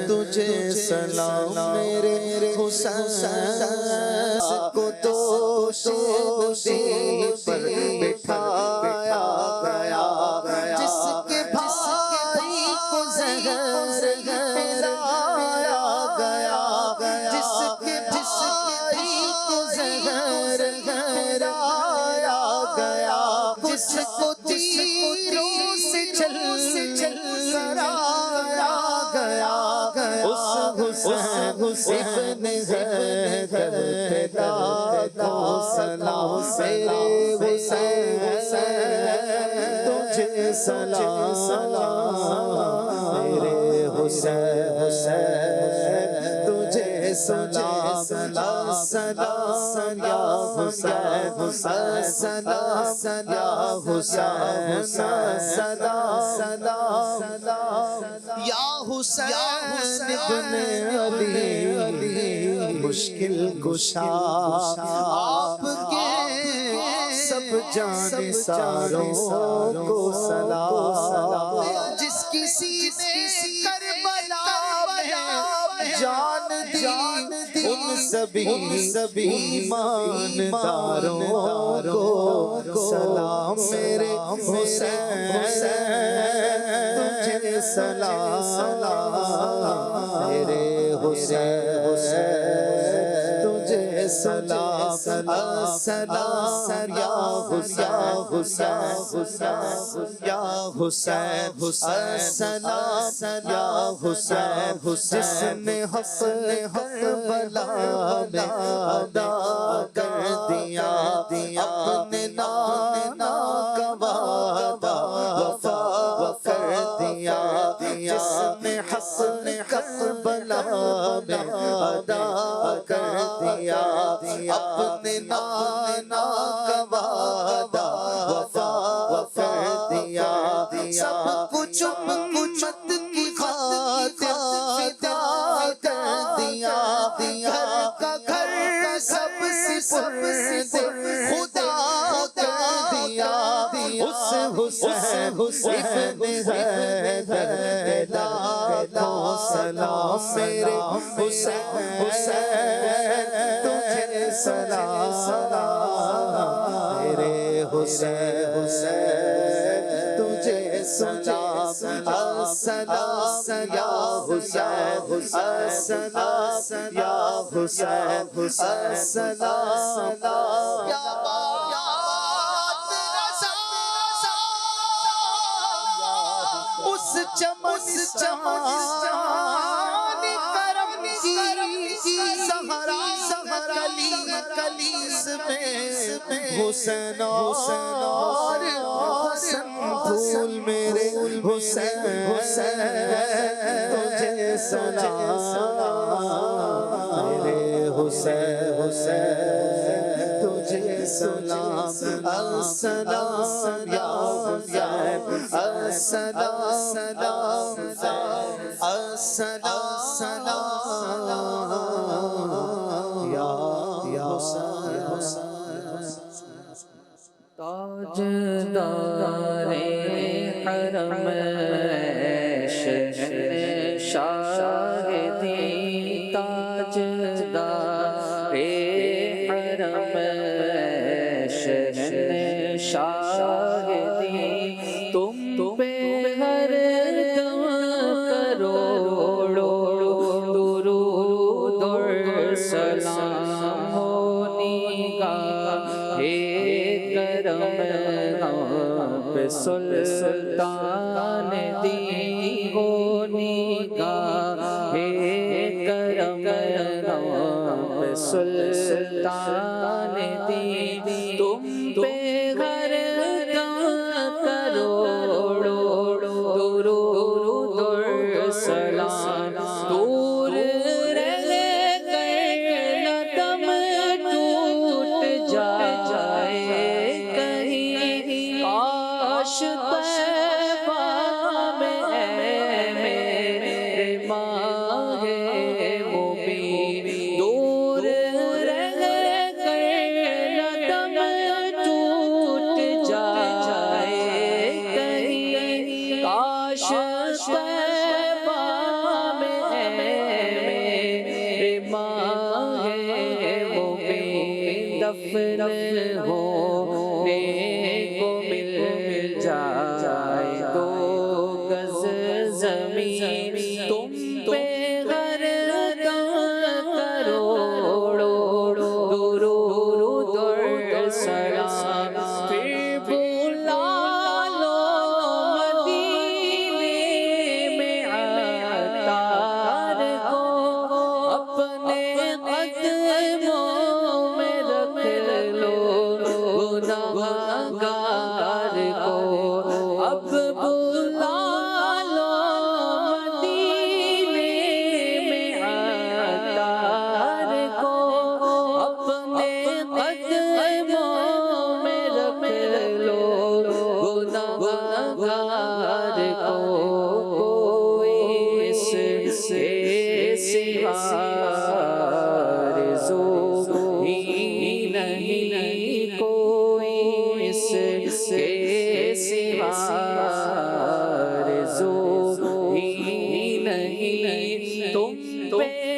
تجھے سلام میرے حسین کو دوش دل پر بٹھایا گیا جس کے بھائی کو زہر پلایا گیا جس کے بھائی کو زہر پلایا گیا جس کو تیروں سے جل کرایا گیا اس حسین حیدر کو سلام میرے حسین تجھے سلام میرے حسین تجھے سلام سلام یا حسین سلام یا حسین سلام یا حسین ابن علی مشکل کشا آپ کے سب جان ساروں کو سلام جس کسی نے کربلا میں جان دی ان سبھی ایمانداروں کو سلام میرے حسین تجھے سلام میرے حسین تجھے سلام السلام یا حسین یا حسین السلام یا حسین جس نے حق کربلا میں ادا کر دیا اپنے نانا کا وعدہ وفا کر دیا جس نے حق کربلا میں ادا کر دیا اپنے نانا کا وعدہ وفا کر دیا سب کچھ امت کی خاطر فدا کر دیا گھر کا گھر سب سپرد خدا کر دیا اس حسین ابن حیدر لاکھوں سلام میرے حسین تجھے سلام میرے حسین تجھے سلام السلام یا حسین السلام یا حسین السلام یا اس چمن کرم کی سہرا کلیس میں حسین اور حسن پھول میرے حسین تجھے سلام میرے حسین تجھے سلام السلام یا السلام السلام یا تاجدار حرم شاہدی تاجدار حرم شاہدی تم پہ ہر دم کروڑو درود اور سلام ہونی کا کرم سلطان دی ہونی کا کرم سلطان دی تم پہ ہر دم کروڑو درود اور سلام دور رہ کر نہ دم ٹوٹ جائے کاش طیبہ میں میرے ماہ مبین دور رہ کر نہ دم ٹوٹ جائے کہیں کاش طیبہ میں میرے ماہ مبین دفن ہونے کو مل جائے دو گز زمین تم پہ ہر دم کروڑو درود اور سلام پھر بلا لو مدینے میں عطار کو اپنے قدموں میں رکھ لو گناہگار کو اب بلا لو مدینے آرزو ہی نہیں کوئی اس کے سوا آرزو ہی نہیں تم پہ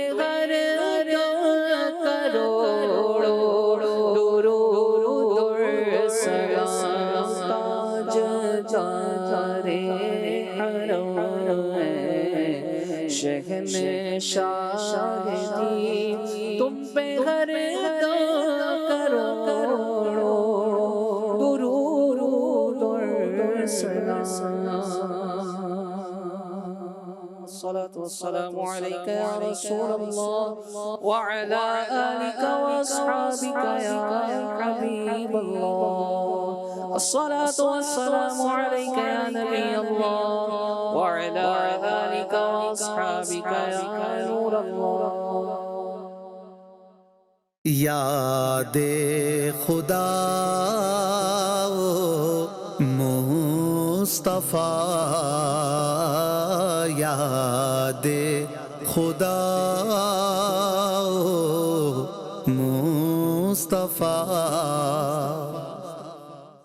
شاہدی تم پہ ہر دو کروڑو درود اور سلام الصلاة والسلام عليك يا رسول الله وعلى آلك وأصحابك يا حبيب الله الصلاة والسلام عليك يا نبي الله وعلى آلك وأصحابك يا نور الله یاد خدا مصطفیٰ یاد خدا